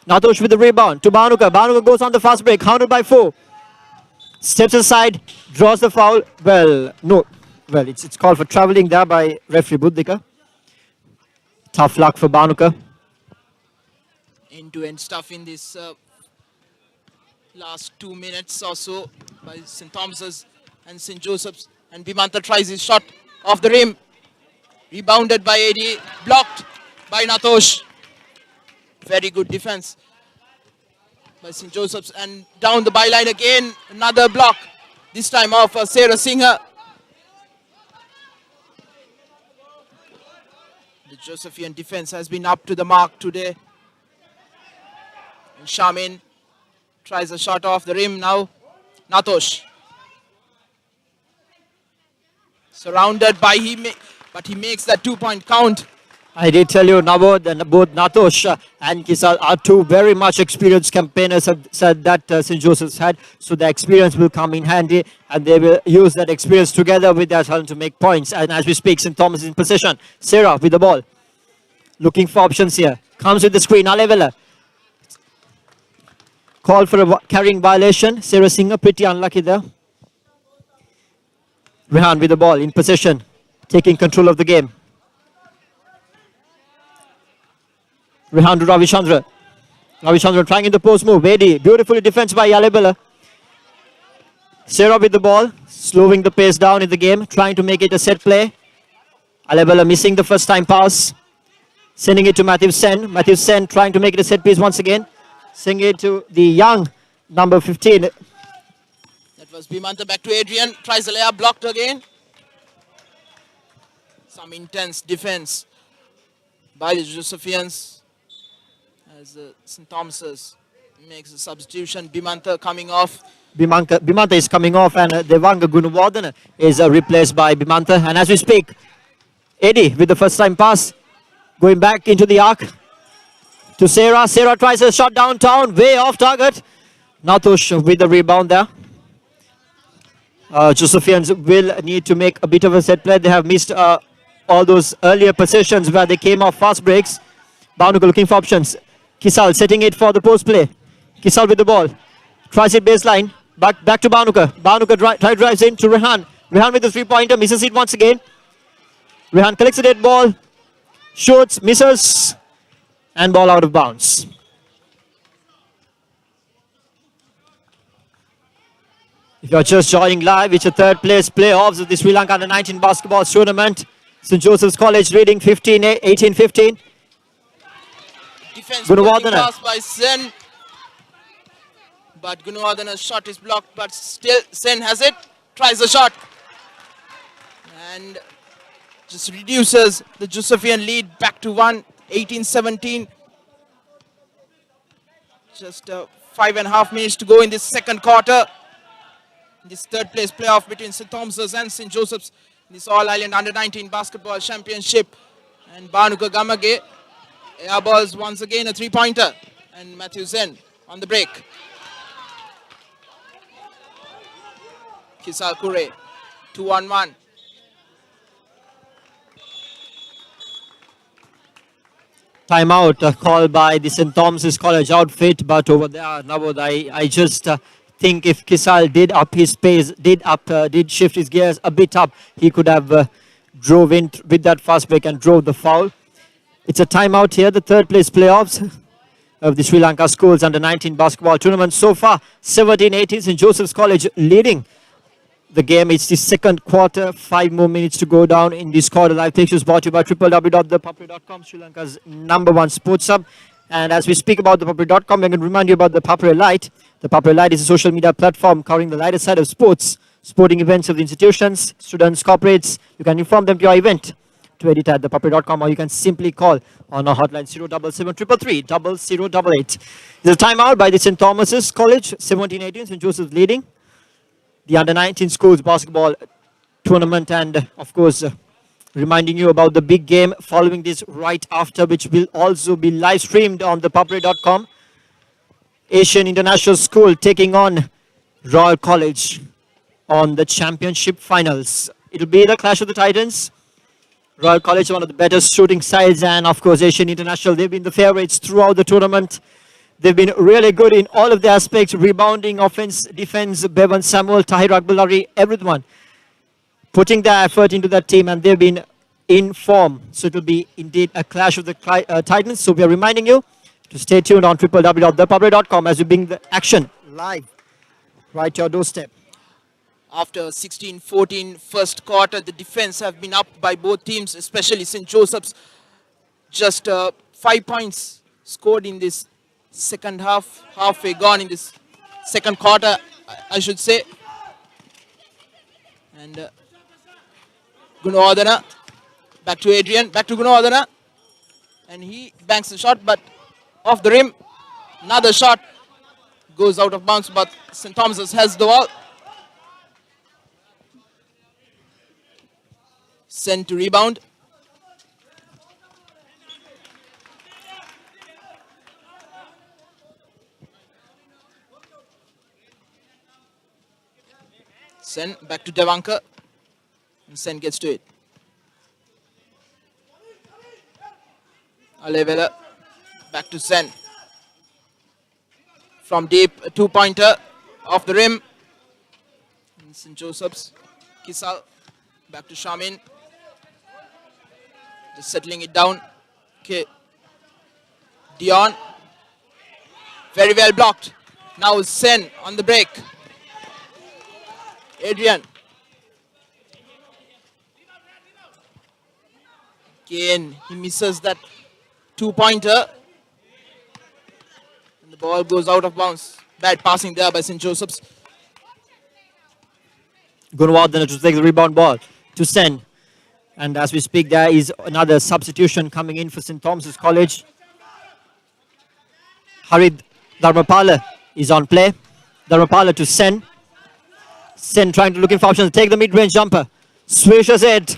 Natosh with the rebound to Bhanuka. Bhanuka goes on the fast break, hounded by 4. Steps aside, draws the foul. Well, no. Well, it's called for travelling there by referee Buddhika. Tough luck for Bhanuka. End-to-end stuff in this last 2 minutes or so by St. Thomas's and St. Joseph's. And Bimanta tries his shot off the rim. Rebounded by AD. Blocked by Natosh. Very good defense by St. Joseph's. And down the byline again. Another block. This time off Sarah Singha. The Josephian defense has been up to the mark today. And Shamin tries a shot off the rim now. Natosh. Surrounded by him, but he makes that 2-point count. I did tell you, Navod and both Natosh and Kisal are two very much experienced campaigners said that St. Joseph's had. So the experience will come in handy and they will use that experience together with their talent to make points. And as we speak, St. Thomas is in possession. Sarah with the ball. Looking for options here. Comes with the screen. Alevela. Call for a carrying violation. Sarah Singha pretty unlucky there. Rehan with the ball in possession. Taking control of the game. Rehan to Ravichandra. Ravichandra trying in the post move. Vedi, beautifully defended by Alebela. Sarah with the ball, slowing the pace down in the game, trying to make it a set play. Alebela missing the first time pass. Sending it to Matthew Sen. Matthew Sen trying to make it a set piece once again. Sending it to the young number 15. That was Bimanta back to Adrian. Tries a layup, blocked again. Some intense defense by the Josephians. As St. Thomas's makes a substitution. Bimanta coming off. Bimanta is coming off and Devanga Gunawardana is replaced by Bimanta. And as we speak, Eddie with the first time pass. Going back into the arc to Sarah. Sarah tries a shot downtown. Way off target. Natosh with the rebound there. Josephians will need to make a bit of a set play. They have missed all those earlier possessions where they came off fast breaks. Bhanuka looking for options. Kisal setting it for the post play. Kisal with the ball. Tries it baseline. Back to Bhanuka. Bhanuka drives in to Rehan. Rehan with the 3-pointer. Misses it once again. Rehan collects the dead ball. Shoots. Misses. And ball out of bounds. If you're just joining live, it's a third place playoffs of the Sri Lanka Under-19 basketball tournament. St. Joseph's College leading 18-15. Defense Gunawardana. pass by Sen. But Gunawardana's shot is blocked, but still Sen has it. Tries the shot. And just reduces the Josephian lead back to 1, 18-17. Just 5.5 minutes to go in this second quarter. This third place playoff between St. Thomas's and St. Joseph's. This All-Island Under-19 Basketball Championship. And Bhanuka Gamage airballs once again a 3-pointer. And Matthew Zen on the break. Kisal Kure, 2-on-1. Timeout called by the St. Thomas's College outfit, but over there, Navod, I just think if Kisal did up his pace, did shift his gears a bit up, he could have drove in with that fast break and drove the foul. It's a timeout here, the third place playoffs of the Sri Lanka Schools Under-19 basketball tournament. So far, 17-18, St. Joseph's College leading the game. It's the second quarter, 5 more minutes to go down in this quarter. Live pictures brought to you by www.thepapare.com, Sri Lanka's #1 sports hub. And as we speak about thepapare.com, we're going to remind you about the Papare Lite. The Papare Lite is a social media platform covering the lighter side of sports, sporting events of the institutions, students, corporates. You can inform them to your event to edit at thepapare.com, or you can simply call on our hotline 077 333 0088. There's a timeout by the St. Thomas's College, 17-18, St. Joseph's leading the Under-19 schools basketball tournament, and of course reminding you about the big game following this right after, which will also be live streamed on thepapare.com. Asian International School taking on Royal College on the championship finals. It'll be the clash of the Titans. Royal College, one of the better shooting sides, and of course Asian International, they've been the favorites throughout the tournament. They've been really good in all of the aspects, rebounding, offense, defense, Bevan Samuel, Tahir Akbalari, everyone putting their effort into that team, and they've been in form. So it will be indeed a clash of the Titans. So we are reminding you to stay tuned on www.thepapare.com as we bring the action live right to your doorstep. After 16-14 first quarter, the defense have been up by both teams, especially St. Joseph's. Just 5 points scored in this second half, halfway gone in this second quarter, I should say. And Gunawardana, back to Adrian, back to Gunawardana. And he banks the shot, but off the rim. Another shot goes out of bounds, but St. Thomas's has the ball. Sent to rebound. Sen back to Devanka. And Sen gets to it. Alevela back to Sen. From deep, a two-pointer off the rim. And St. Joseph's. Kisal back to Shamin. Just settling it down. Okay. Dion. Very well blocked. Now Sen on the break. Adrian. Again, he misses that two-pointer. And the ball goes out of bounds. Bad passing there by St. Joseph's. Gunawardana to take the rebound ball to Sen. And as we speak, there is another substitution coming in for St. Thomas's College. Harid Dharmapala is on play. Dharmapala to Sen. Sen trying to looking for options. Take the mid-range jumper. Swishes it.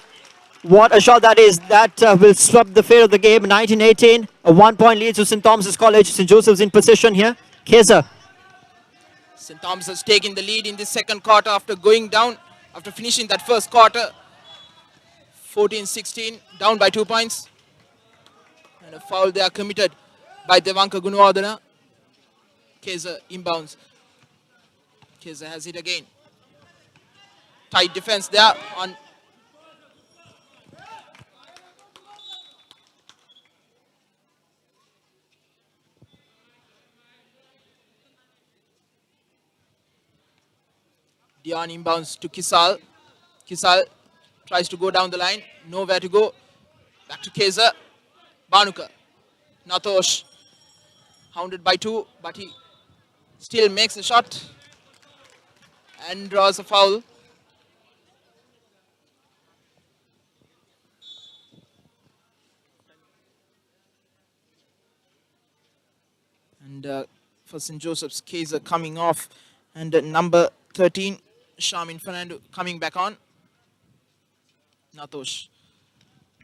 What a shot that is. That will swap the fate of the game. 19-18. A 1-point lead to St. Thomas's College. St. Joseph's in possession here. Keza. St. Thomas has taken the lead in the second quarter after going down, after finishing that first quarter. 14-16, down by 2 points. And a foul there committed by Devanka Gunawardana. Keza inbounds. Keza has it again. Tight defense there on Dion inbounds to Kisal. Kisal tries to go down the line. Nowhere to go. Back to Keza. Banuka. Natosh. Hounded by 2, but he still makes a shot. And draws a foul. And for St. Joseph's, Keza coming off. And number 13, Shamin Fernando coming back on. Natosh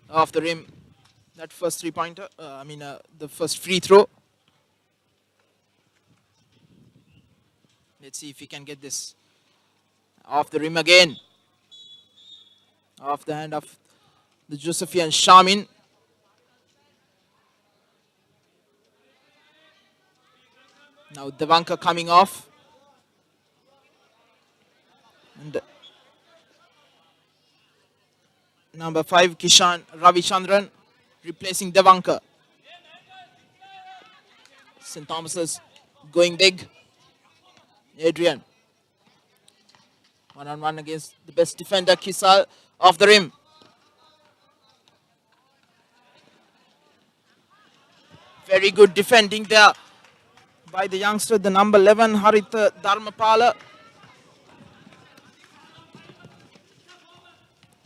off the rim. That first three-pointer, the first free throw. Let's see if he can get this. Off the rim again. Off the hand of the Josephian Shamin. Now Devanka coming off. And number 5, Kishan Ravichandran replacing Devanka. St. Thomas's going big. Adrian. One-on-one against the best defender, Kisal, off the rim. Very good defending there by the youngster, the number 11, Harit Dharmapala.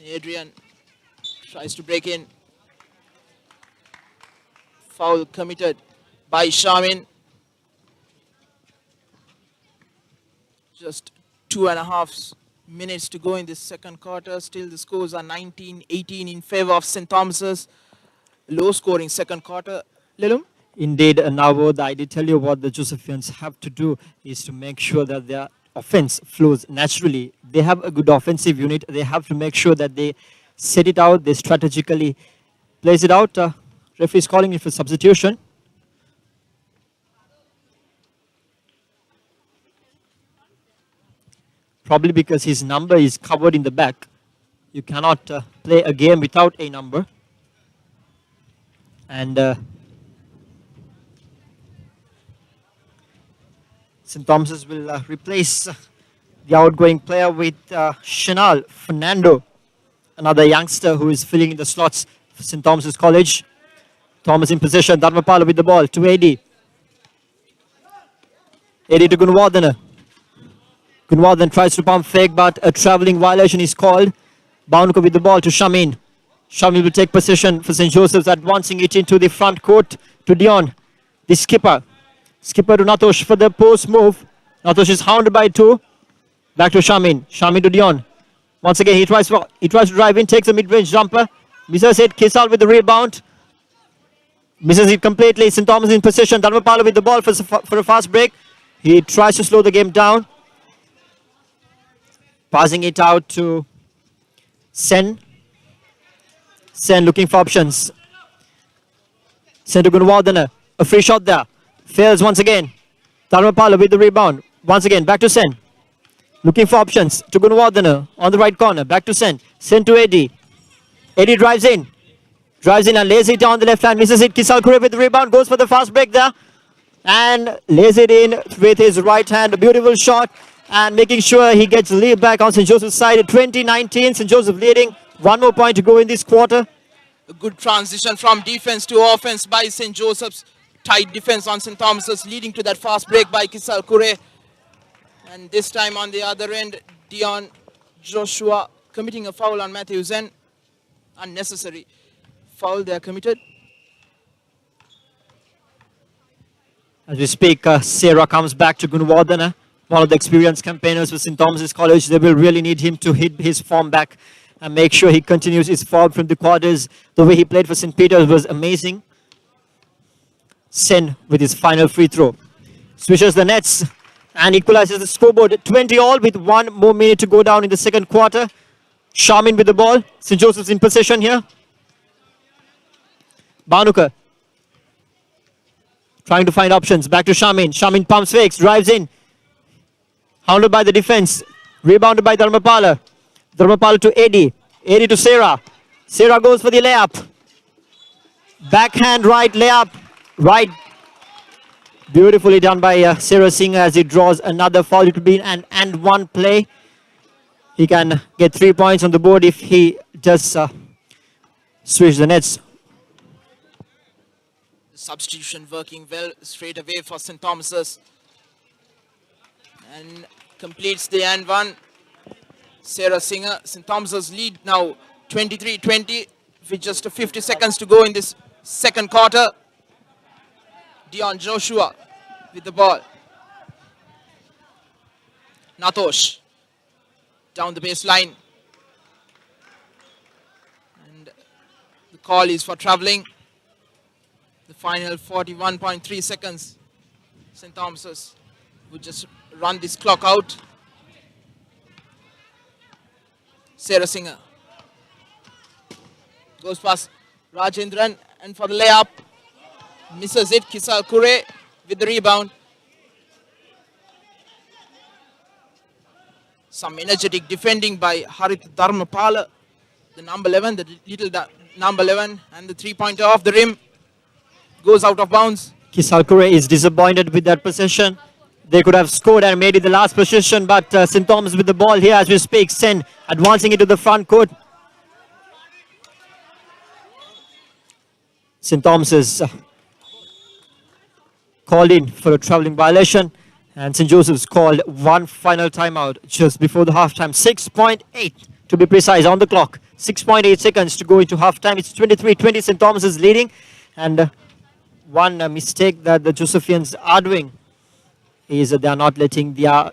Adrian tries to break in. Foul committed by Shamin. Just 2.5 minutes to go in this second quarter. Still the scores are 19-18 in favor of St. Thomas's. Low scoring second quarter. Lilum? Indeed, Nawod, I did tell you what the Josephians have to do is to make sure that their offense flows naturally. They have a good offensive unit. They have to make sure that they set it out, they strategically place it out. Referee is calling it for substitution. probably because his number is covered in the back. You cannot play a game without a number. And St. Thomas's will replace the outgoing player with Chanel Fernando, another youngster who is filling in the slots for St. Thomas's College. Thomas in possession, Dharmapala with the ball to AD. AD to Gunwardena. Gunwardena tries to pump fake, but a travelling violation is called. Baunuka with the ball to Shamin. Shamin will take possession for St. Joseph's, advancing it into the front court to Dion, the skipper. Skipper to Natosh for the post move. Natosh is hounded by 2. Back to Shamin. Shamin to Dion. Once again, he tries to drive in, takes a mid-range jumper. Misses it. Kisal with the rebound. Misses it completely. St. Thomas in possession. Dharmapala with the ball for a fast break. He tries to slow the game down. Passing it out to Sen. Sen looking for options. Sen to Gunwardena. A free shot there. Fails once again. Dharmapala with the rebound. Once again, back to Sen. Looking for options to Gunwardena on the right corner. Back to Sen. Sen to Eddie. Eddie drives in. Drives in and lays it down the left hand. Misses it. Kisal Kure with the rebound. Goes for the fast break there. And lays it in with his right hand. A beautiful shot. And making sure he gets the lead back on St. Joseph's side. 20-19. St. Joseph leading. 1 more point to go in this quarter. A good transition from defense to offense by St. Joseph's. Tight defense on St. Thomas's, leading to that fast break by Kisal Kure. And this time on the other end, Dion Joshua committing a foul on Matthew Zen. Unnecessary foul they are committed. As we speak, Sarah comes back to Gunwardena, one of the experienced campaigners for St. Thomas's College. They will really need him to hit his form back and make sure he continues his form from the quarters. The way he played for St. Peter's was amazing. Sen with his final free throw. Swishes the nets and equalizes the scoreboard. 20 all with 1 more minute to go down in the second quarter. Shamin with the ball. St. Joseph's in possession here. Baunuka trying to find options. Back to Shamin. Shamin pumps fakes. Drives in. Hounded by the defense. Rebounded by Dharmapala. Dharmapala to Eddie. Eddie to Sarah. Sarah goes for the layup. Backhand right layup. Right. Beautifully done by Sarah Singh as he draws another foul. It will be an and one play. He can get 3 points on the board if he does switch the nets. Substitution working well straight away for St. Thomas's. And completes the and one. Sarah Singer. St. Thomas's lead now 23-20 with just 50 seconds to go in this second quarter. Dion Joshua with the ball. Natosh down the baseline. And the call is for traveling. The final 41.3 seconds. St. Thomas's would just run this clock out. Sarah Singer goes past Rajendran and for the layup. Misses it. Kisal Kure with the rebound. Some energetic defending by Harith Dharmapala, the number 11, the little number 11, and the three-pointer off the rim goes out of bounds. Kisal Kure is disappointed with that possession. They could have scored and made it the last possession, but St. Thomas with the ball here as we speak. Sen advancing it to the front court. St. Thomas is called in for a travelling violation, and St. Joseph's called one final timeout just before the halftime. 6.8 to be precise on the clock. 6.8 seconds to go into halftime. It's 23-20. St. Thomas is leading, and one mistake that the Josephians are doing is that they are not letting their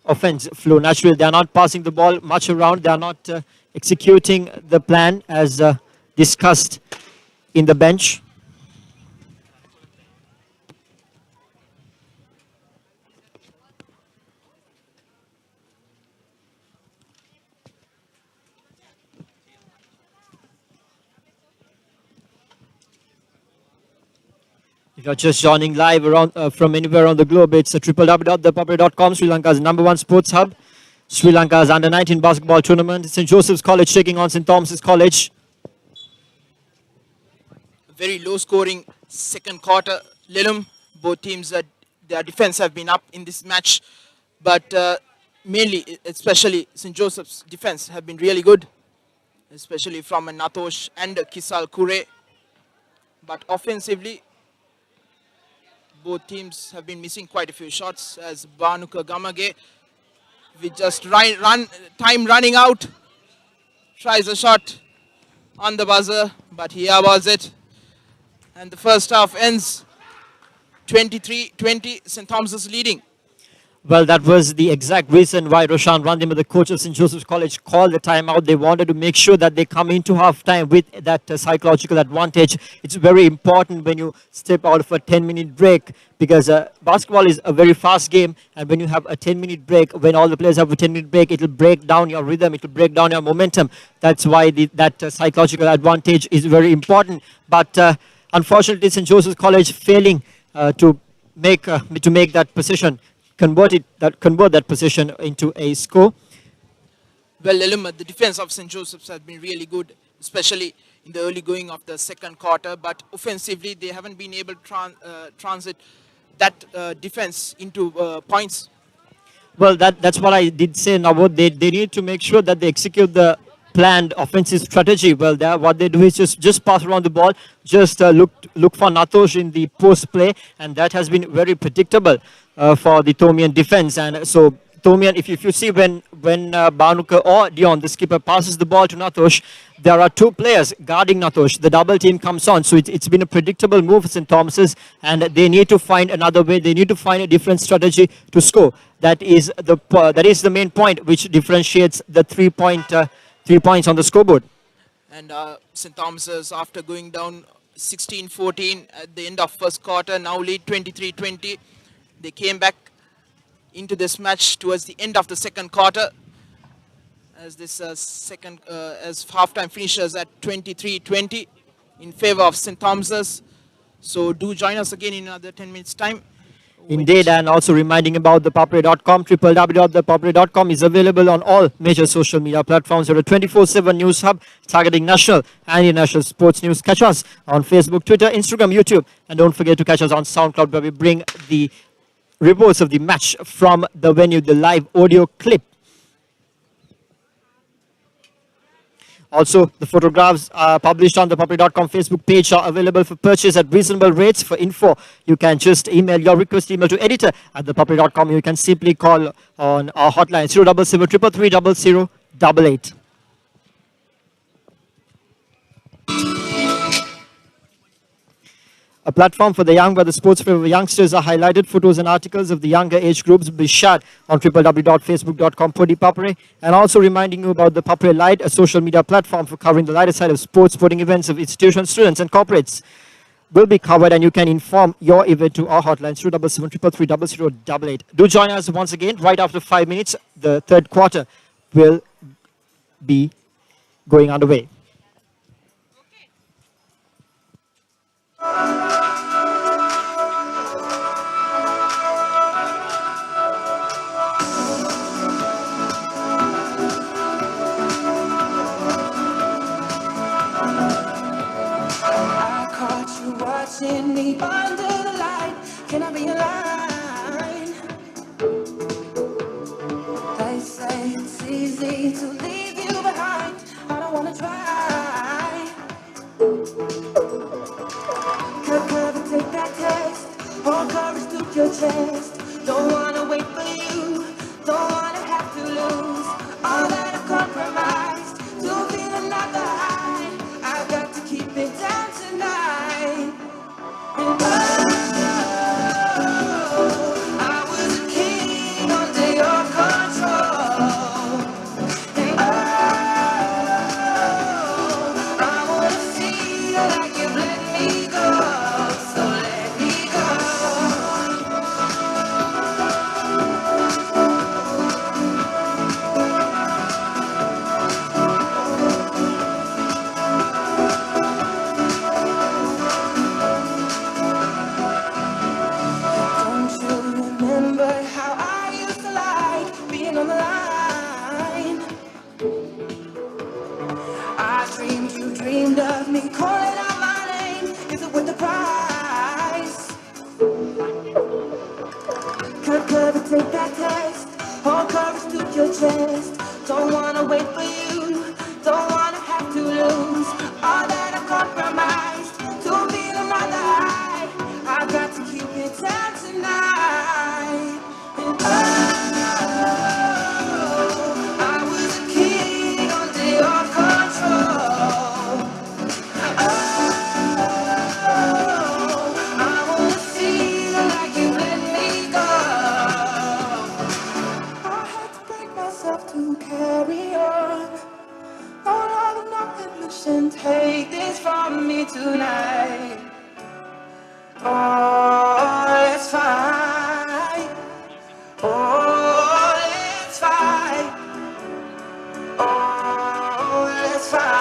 offense flow naturally. They are not passing the ball much around. They are not executing the plan as discussed in the bench. If you're just joining live around from anywhere around the globe, it's www.ThePapare.com, Sri Lanka's #1 sports hub. Sri Lanka's under-19 basketball tournament. St. Joseph's College taking on St. Thomas's College. Very low scoring second quarter. Lilum, both teams, their defense have been up in this match, but mainly, especially St. Joseph's defense have been really good, especially from Natosh and Kisal Kure. But offensively, both teams have been missing quite a few shots as Banuka Gamage, with just time running out, tries a shot on the buzzer, but here was it. And the first half ends 23-20, St. Thomas's leading. Well, that was the exact reason why Roshan Randima, the coach of St. Joseph's College, called the timeout. They wanted to make sure that they come into half-time with that psychological advantage. It's very important when you step out of a 10-minute break because basketball is a very fast game, and when you have a 10-minute break, when all the players have a 10-minute break, it will break down your rhythm, it will break down your momentum. That's why that psychological advantage is very important. But unfortunately, St. Joseph's College failing to make that position, convert that position into a score. Well, Lilum, the defense of St. Joseph's has been really good, especially in the early going of the second quarter. But offensively, they haven't been able to transit that defense into points. Well, that's what I did say, Navod. They need to make sure that they execute the planned offensive strategy. Well, what they do is just pass around the ball, just look for Natosh in the post play, and that has been very predictable for the Tomian defense. And so Tomian, if you see when Banuka or Dion, the skipper, passes the ball to Natosh, there are two players guarding Natosh. The double team comes on, so it's been a predictable move for St. Thomas's, and they need to find another way. They need to find a different strategy to score. That is the main point which differentiates the 3 points on the scoreboard. And St. Thomas's, after going down 16-14 at the end of first quarter, now lead 23-20. They came back into this match towards the end of the second quarter as this as halftime finishes at 23-20 in favor of St. Thomas's. So do join us again in another 10 minutes time. Indeed, and also reminding about ThePapare.com. www.thepapare.com is available on all major social media platforms. We're a 24/7 news hub targeting national and international sports news. Catch us on Facebook, Twitter, Instagram, YouTube, and don't forget to catch us on SoundCloud, where we bring the reports of the match from the venue, the live audio clip. Also, the photographs published on the ThePapare.com Facebook page are available for purchase at reasonable rates. For info, you can just email your request email to editor at ThePapare.com. You can simply call on our hotline 077 333 0088. A platform for the young where the sports for youngsters are highlighted. Photos and articles of the younger age groups will be shared on www.facebook.com/ThePapare. And also reminding you about the Papare Lite, a social media platform for covering the lighter side of sports, sporting events of institutions, students, and corporates. Will be covered, and you can inform your event to our hotline 077 333 0088. Do join us once again right after 5 minutes. The third quarter will be going underway. Watching me under the light, can I be a line? They say it's easy to leave you behind. I don't wanna try. take that test. Hold courage to your chest. Don't wanna wait for you. Don't wanna have to lose. All that I compromised to feel another high. I got to keep it down tonight. And oh, I was a king under your control. I wanna feel like you let me go. I had to break myself to carry on. No love, no ambition, take this from me tonight. Oh, let's fight. Oh, let's fight. Oh, let's fight.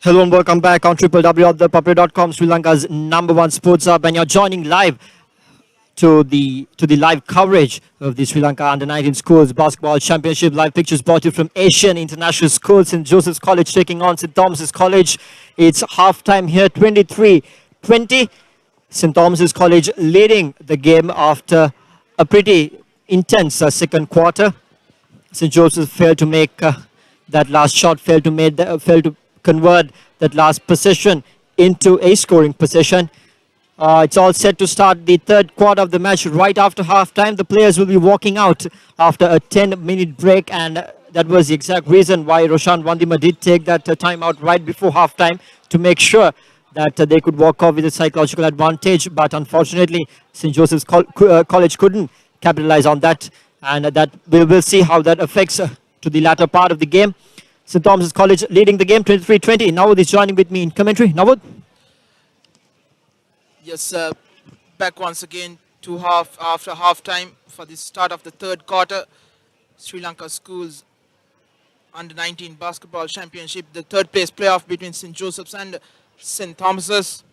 Hello and welcome back on www.ThePapare.com, Sri Lanka's #1 sports hub, and you're joining live to the live coverage of the Sri Lanka Under-19 Schools Basketball Championship. Live pictures brought to you from Asian International School, St. Joseph's College taking on St. Thomas's College. It's halftime here, 23-20. St. Thomas's College leading the game after a pretty intense second quarter. St. Joseph failed to make that last shot, failed to convert that last possession into a scoring possession. It's all set to start the third quarter of the match right after halftime. The players will be walking out after a 10-minute break, and that was the exact reason why Roshan Wandima did take that timeout right before halftime to make sure that they could walk off with a psychological advantage. But unfortunately, St. Joseph's College couldn't capitalize on that, and that we will see how that affects to the latter part of the game. St. Thomas's College leading the game 23-20. Nawud is joining with me in commentary. Nawud? Yes, back once again to after halftime for the start of the third quarter. Sri Lanka Schools Under-19 Basketball Championship, the third place playoff between St. Joseph's and St. Thomas's.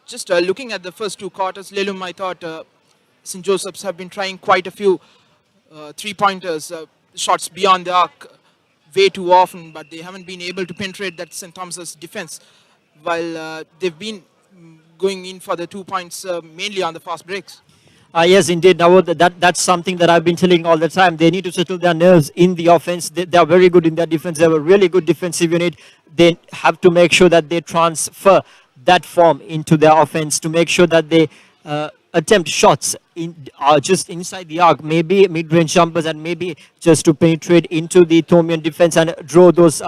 Just looking at the first two quarters, Lelum, I thought St. Joseph's have been trying quite a few three-pointers, shots beyond the arc way too often, but they haven't been able to penetrate that St. Thomas's defense, while they've been going in for the 2 points mainly on the fast breaks. Yes, indeed. Now, that's something that I've been telling all the time. They need to settle their nerves in the offense. They are very good in their defense. They have a really good defensive unit. They have to make sure that they transfer that form into their offense to make sure that they attempt shots just inside the arc, maybe mid-range jumpers, and maybe just to penetrate into the Thomian defense and draw those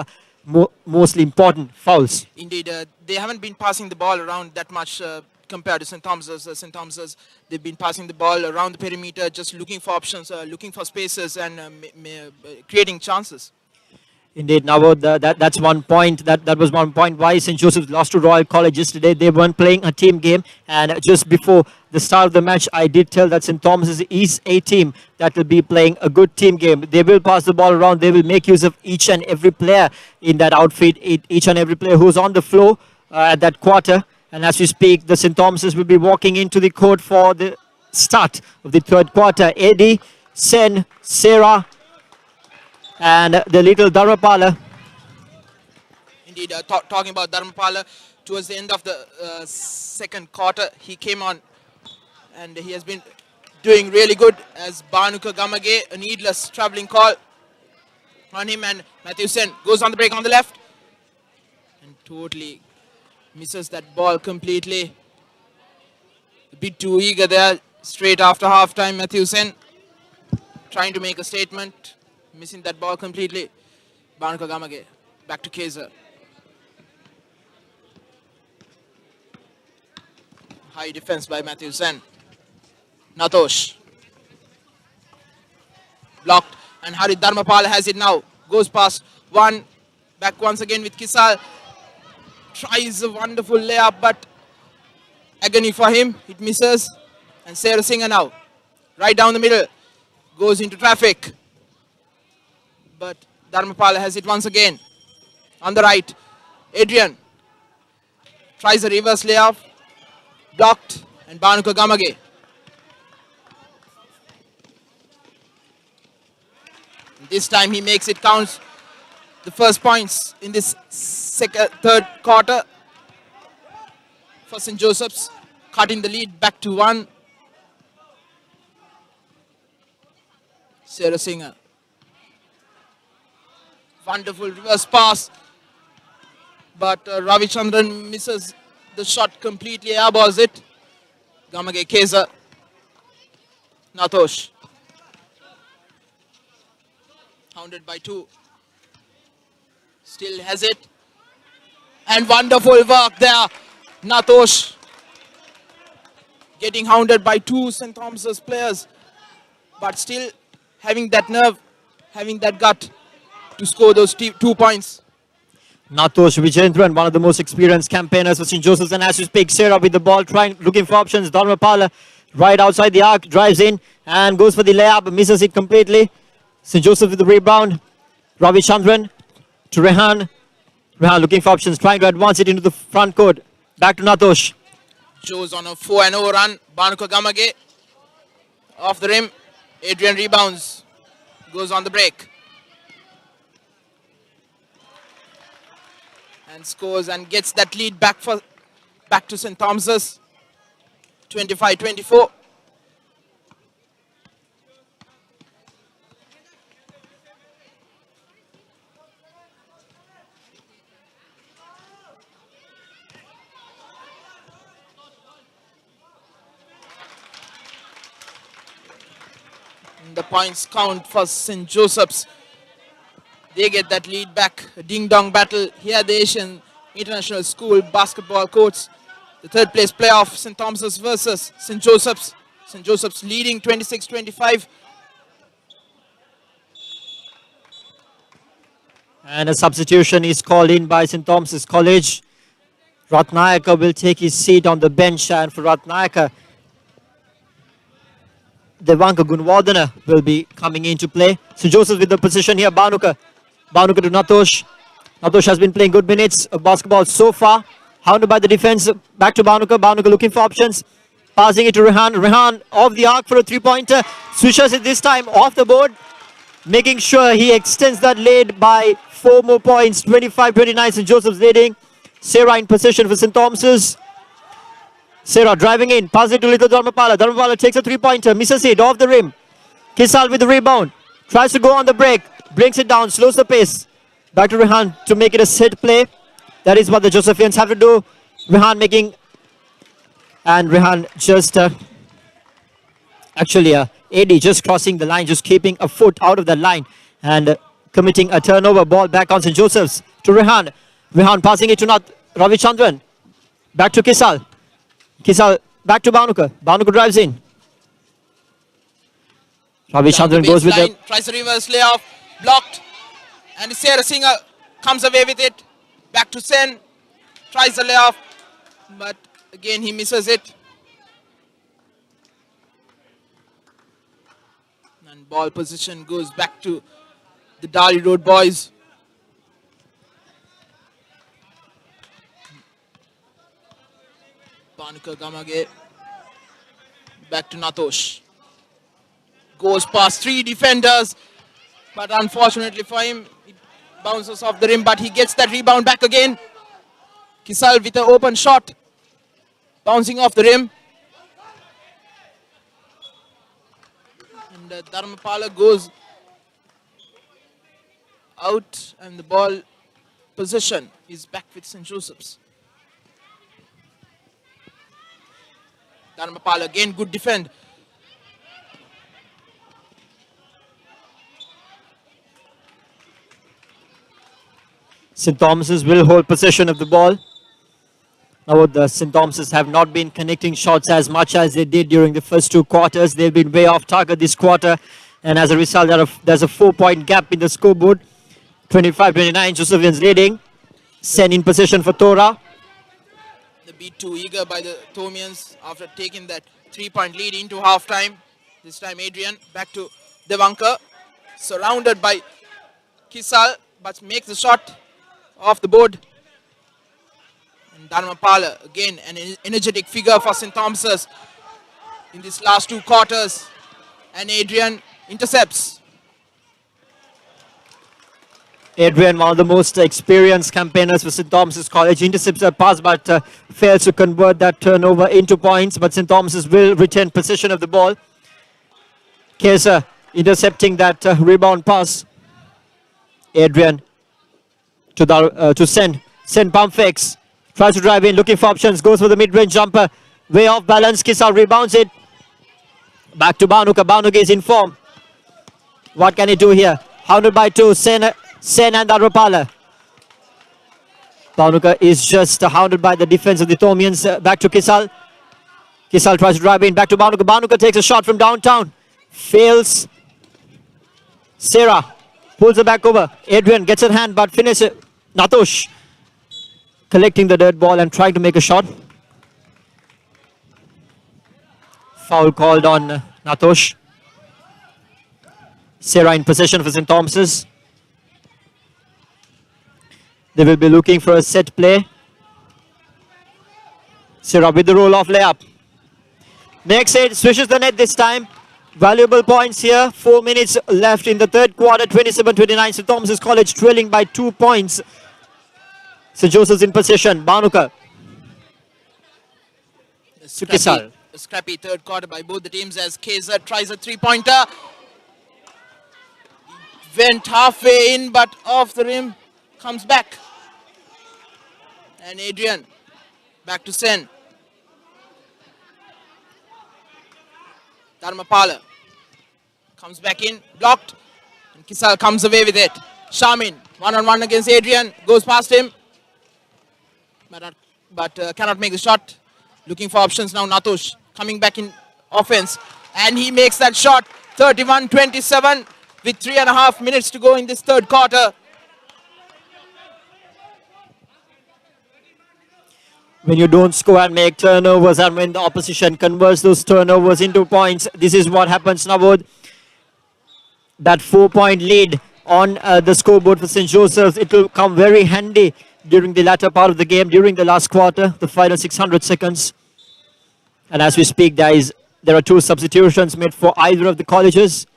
mostly important fouls. Indeed, they haven't been passing the ball around that much compared to St. Thomas's. St. Thomas's, they've been passing the ball around the perimeter, just looking for options, looking for spaces, and creating chances. Indeed, now that's one point. That was one point why St. Joseph's lost to Royal College yesterday. They weren't playing a team game, and just before the start of the match, I did tell that St. Thomas's is a team that will be playing a good team game. They will pass the ball around. They will make use of each and every player in that outfit, each and every player who's on the floor at that quarter. And as we speak, the St. Thomas's will be walking into the court for the start of the third quarter. Eddie, Sen, Sarah, and the little Dharmapala. Indeed, talking about Dharmapala, towards the end of the second quarter, he came on and he has been doing really good as Banuka Gamage, a needless travelling call on him, and Matthew Sen goes on the break on the left and totally misses that ball completely. A bit too eager there, straight after half-time. Matthew Sen trying to make a statement, missing that ball completely. Banuka Gamage, back to Kaiser. High defense by Matthew Sen. Natosh. Blocked, and Harit Dharmapal has it now. Goes past one, back once again with Kisal. Tries a wonderful layup, but agony for him. It misses. And Sarah Singer now, right down the middle, goes into traffic. But Dharmapal has it once again. On the right, Adrian tries a reverse layup. Blocked, and Banuka Gamage. This time he makes it count. The first points in this third quarter for St. Joseph's, cutting the lead back to 1. Sarah Singer. Wonderful reverse pass, but Ravi Chandran misses the shot completely, airballs it. Gamage Keza. Natosh. Hounded by 2. Still has it. And wonderful work there. Natosh getting hounded by 2 St. Thomas's players, but still having that nerve, having that gut to score those 2 points. Natosh Vijendran, one of the most experienced campaigners for St. Joseph's, and as you speak, Sarah with the ball, looking for options. Dharmapala right outside the arc, drives in and goes for the layup, misses it completely. St. Joseph with the rebound. Ravi Chandran to Rehan. Rehan looking for options, trying to advance it into the front court. Back to Natosh. Joe's on a 4-0 run. Banuka Gamage off the rim. Adrian rebounds. Goes on the break. And scores and gets that lead back to St. Thomas's. 25-24. The points count for St. Joseph's. They get that lead back. A ding-dong battle here at the Asian International School basketball courts. The third place playoff, St. Thomas's versus St. Joseph's. St. Joseph's leading 26-25. And a substitution is called in by St. Thomas's College. Ratnayaka will take his seat on the bench, and for Ratnayaka, Devanka Gunwardana will be coming into play. St. Joseph with the position here. Banuka to Natosh. Natosh has been playing good minutes of basketball so far. Hounded by the defense. Back to Banuka. Banuka looking for options. Passing it to Rehan. Rehan off the arc for a 3-pointer. Swishes it this time off the board. Making sure he extends that lead by 4 more points. 25-29. St. Joseph's leading. Sarah in possession for St. Thomas's. Sarah driving in, pass it to little Dharmapala. Dharmapala takes a 3-pointer, misses it off the rim. Kisal with the rebound, tries to go on the break, brings it down, slows the pace. Back to Rehan to make it a set play. That is what the Josephians have to do. Rehan making, and Rehan just AD just crossing the line, just keeping a foot out of the line and committing a turnover. Ball back on St. Joseph's to Rehan. Rehan passing it to Ravi Chandran. Back to Kisal. Kisal back to Banuka. Banuka drives in. Ravi Chandran goes with the... Tries a reverse layoff. Blocked. And Sarah Singer comes away with it. Back to Sen. Tries the layoff. But again he misses it. And ball position goes back to the Dali Road boys. Banuka Gamage. Back to Natosh. Goes past 3 defenders. But unfortunately for him, it bounces off the rim. But he gets that rebound back again. Kisal with an open shot. Bouncing off the rim. And Dharmapala goes out and the ball possession is back with St. Joseph's. Dharmapala again, good defend. St. Thomas's will hold possession of the ball. Now the St. Thomas's have not been connecting shots as much as they did during the first two quarters. They've been way off target this quarter, and as a result, there's a 4-point gap in the scoreboard. 25-29, Josephines leading. Sen in possession for Tora. The beat too eager by the Thomians after taking that 3-point lead into halftime. This time Adrian back to Devankar, surrounded by Kisal, but makes the shot off the board. And Dharmapala again an energetic figure for St. Thomas's in these last two quarters. And Adrian intercepts. Adrian, one of the most experienced campaigners for St. Thomas's College, intercepts a pass but fails to convert that turnover into points. But St. Thomas's will retain possession of the ball. Kesa intercepting that rebound pass. Adrian to Sen. Sen pump fakes. Tries to drive in, looking for options. Goes for the mid-range jumper. Way off balance. Kisa rebounds it. Back to Banuka. Banuka is in form. What can he do here? Hounded by two. Sen and Dharmapala. Banuka is just hounded by the defense of the Thomians. Back to Kisal. Kisal tries to drive in. Back to Banuka. Banuka takes a shot from downtown. Fails. Sarah pulls it back over. Adrian gets a hand but finishes. Natosh collecting the dirt ball and trying to make a shot. Foul called on Natosh. Sarah in possession for St. Thomas's. They will be looking for a set play. Sarah with the roll-off layup. Makes it, swishes the net this time. Valuable points here. 4 minutes left in the third quarter. 27-29. St. Thomas's College trailing by 2 points. St. Joseph's in possession. Banuka. A scrappy third quarter by both the teams as Kesa tries a three-pointer. Went halfway in but off the rim. Comes back. And Adrian back to Sen. Dharmapala comes back in, blocked. And Kisal comes away with it. Shamin, one-on-one against Adrian, goes past him. But cannot make the shot. Looking for options now, Natosh coming back in offense. And he makes that shot. 31-27 with 3.5 minutes to go in this third quarter. When you don't score and make turnovers and when the opposition converts those turnovers into points, this is what happens now. That 4-point lead on the scoreboard for St. Joseph's, it will come very handy during the latter part of the game, during the last quarter, the final 600 seconds. And as we speak, there are 2 substitutions made for either of the colleges.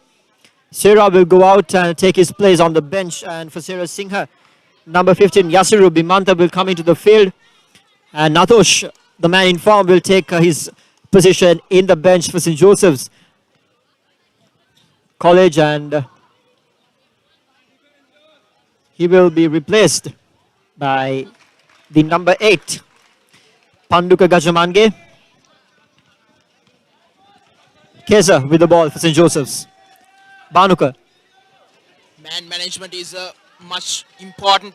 Sarah will go out and take his place on the bench, and for Sarah Singha, number 15, Yasiru Bimanta will come into the field. And Natosh, the man in form, will take his position in the bench for St. Joseph's College, and he will be replaced by the number 8, Panduka Gajamange. Kesa with the ball for St. Joseph's. Banuka. Man management is much important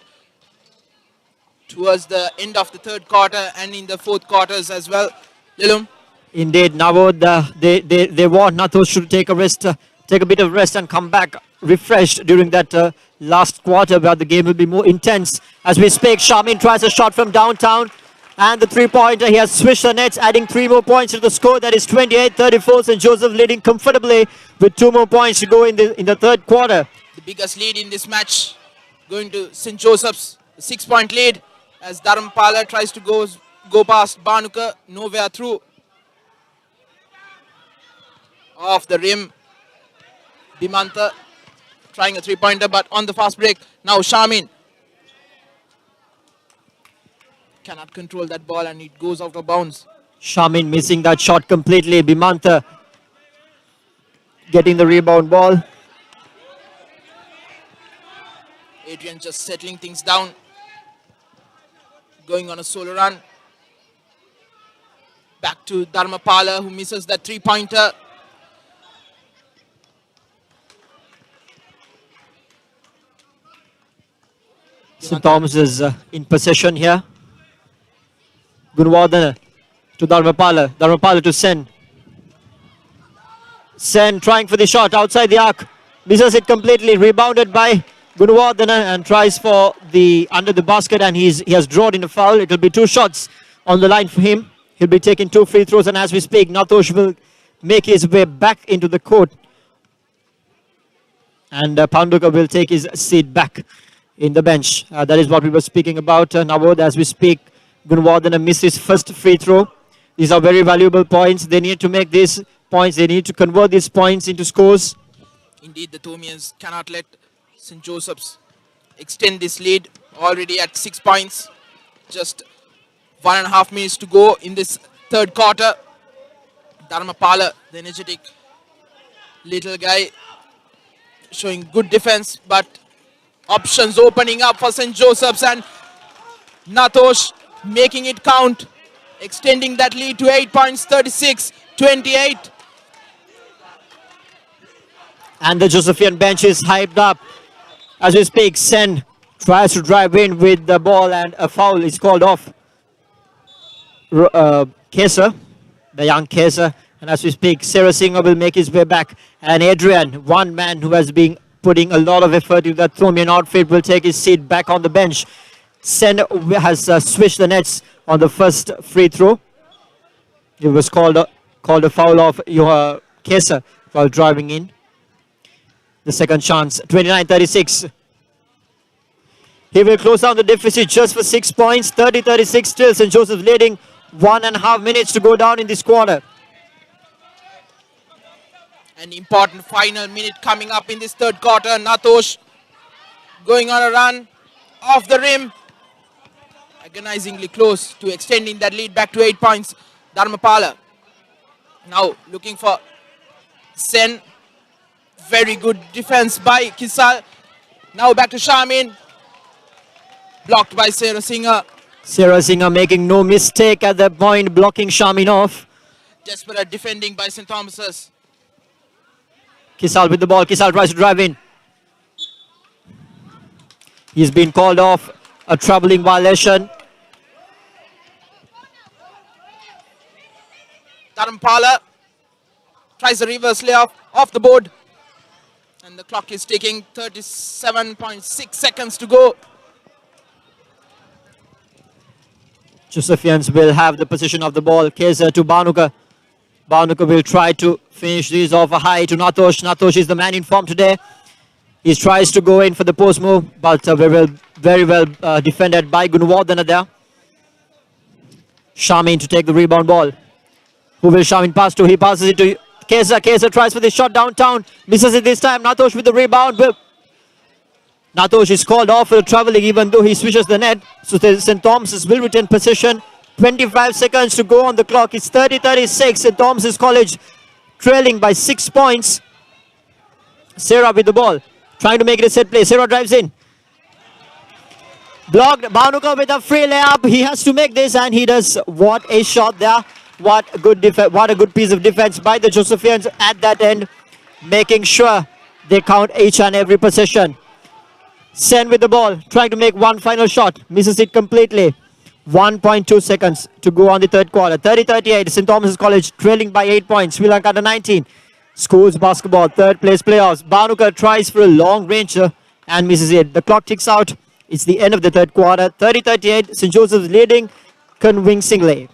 towards the end of the third quarter and in the fourth quarters as well. Lilum. Indeed, Navod, they want Natosh to take a rest, take a bit of rest and come back refreshed during that last quarter where the game will be more intense. As we speak, Shamin tries a shot from downtown and the three-pointer. He has swished the nets, adding 3 more points to the score. That is 28-34. St. Joseph leading comfortably with 2 more points to go in the third quarter. The biggest lead in this match going to St. Joseph's. The 6-point lead as Dharmapala tries to go past Banuka. Nowhere through. Off the rim. Bimanta trying a three-pointer but on the fast break. Now Shamin cannot control that ball and it goes out of bounds. Shamin missing that shot completely. Bimanta getting the rebound ball. Adrian just settling things down. Going on a solo run. Back to Dharmapala, who misses that three-pointer. St. Thomas is in possession here. Gunwardana to Dharmapala. Dharmapala to Sen. Sen trying for the shot outside the arc. Misses it completely. Rebounded by Gunwardana and tries for the under the basket, and he has drawn in a foul. It will be 2 shots on the line for him. He'll be taking 2 free throws, and as we speak, Nathosh will make his way back into the court. And Panduka will take his seat back in the bench. That is what we were speaking about. Navod, as we speak, Gunwardana missed his first free throw. These are very valuable points. They need to make these points. They need to convert these points into scores. Indeed, the Thomians cannot let St. Joseph's extend this lead. Already at 6 points. Just 1.5 minutes to go in this third quarter. Dharmapala, the energetic little guy, showing good defense, but options opening up for St. Joseph's, and Nathosh making it count, extending that lead to 8 points, 36-28. And the Josephian bench is hyped up. As we speak, Sen tries to drive in with the ball, and a foul is called off. Kesa, the young Kesa. And as we speak, Sarasinga will make his way back. And Adrian, one man who has been putting a lot of effort in that Thomian outfit, will take his seat back on the bench. Sen has switched the nets on the first free throw. It was called a foul of Kesa while driving in. The second chance, 29-36. He will close down the deficit just for 6 points, 30-36 still. St. Joseph leading, 1.5 minutes to go down in this quarter. An important final minute coming up in this third quarter. Nathosh going on a run off the rim. Agonizingly close to extending that lead back to 8 points. Dharmapala now looking for Sen. Very good defense by Kisal. Now back to Shamin. Blocked by Sarasinga. Sarasinga making no mistake at that point, blocking Shamin off. Desperate defending by St. Thomas's. Kisal with the ball. Kisal tries to drive in. He's been called off. A troubling violation. Dharmapala tries a reverse layup off the board. And the clock is ticking, 37.6 seconds to go. Josephians will have the position of the ball. Kesa to Banuka. Banuka will try to finish these off a high to Nathosh. Nathosh is the man in form today. He tries to go in for the post move, but very well defended by Gunwardana there. Shamin to take the rebound ball. Who will Shamin pass to? He passes it to Kesa. Kesa tries for the shot downtown. Misses it this time. Nathosh with the rebound. Nathosh is called off for traveling even though he switches the net. So St. Thomas's will retain possession. 25 seconds to go on the clock. It's 30-36. St. Thomas's College trailing by 6 points. Sarah with the ball. Trying to make it a set play. Sarah drives in. Blocked. Banuka with a free layup. He has to make this, and he does. What a shot there. What a good piece of defense by the Josephians at that end, making sure they count each and every possession. Sen with the ball, trying to make one final shot, misses it completely. 1.2 seconds to go on the third quarter. 30-38, St. Thomas's College trailing by 8 points. Sri Lanka under 19. Schools basketball, third place playoffs. Banuka tries for a long range and misses it. The clock ticks out. It's the end of the third quarter. 30-38, St. Joseph's leading convincingly.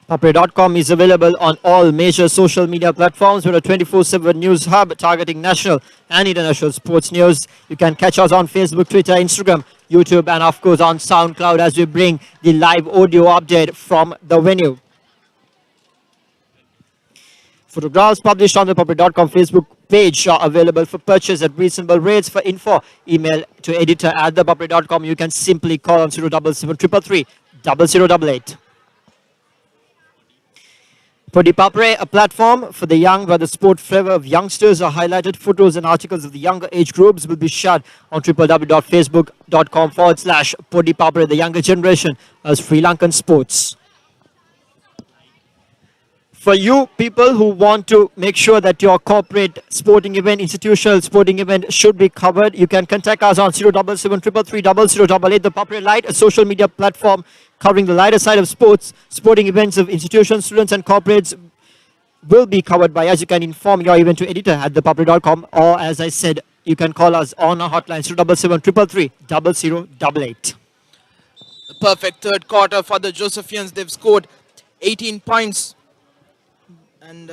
ThePapare.com is available on all major social media platforms. We're a 24/7 news hub targeting national and international sports news. You can catch us on Facebook, Twitter, Instagram, YouTube, and of course on SoundCloud as we bring the live audio update from the venue. Photographs published on the ThePapare.com Facebook page are available for purchase at reasonable rates. For info, email to editor at ThePapare.com. You can simply call on 077 0088. For ThePapare, a platform for the young where the sport flavor of youngsters are highlighted. Photos and articles of the younger age groups will be shared on www.facebook.com/ThePapare, the younger generation as Sri Lankan sports. For you people who want to make sure that your corporate sporting event, institutional sporting event should be covered, you can contact us on 077 0088. The ThePapare Lite, a social media platform covering the lighter side of sports, sporting events of institutions, students and corporates will be covered by us. You can inform your event to editor at ThePapare.com, or as I said, you can call us on our hotline 077 0088. The perfect third quarter for the Josephians. They've scored 18 points. And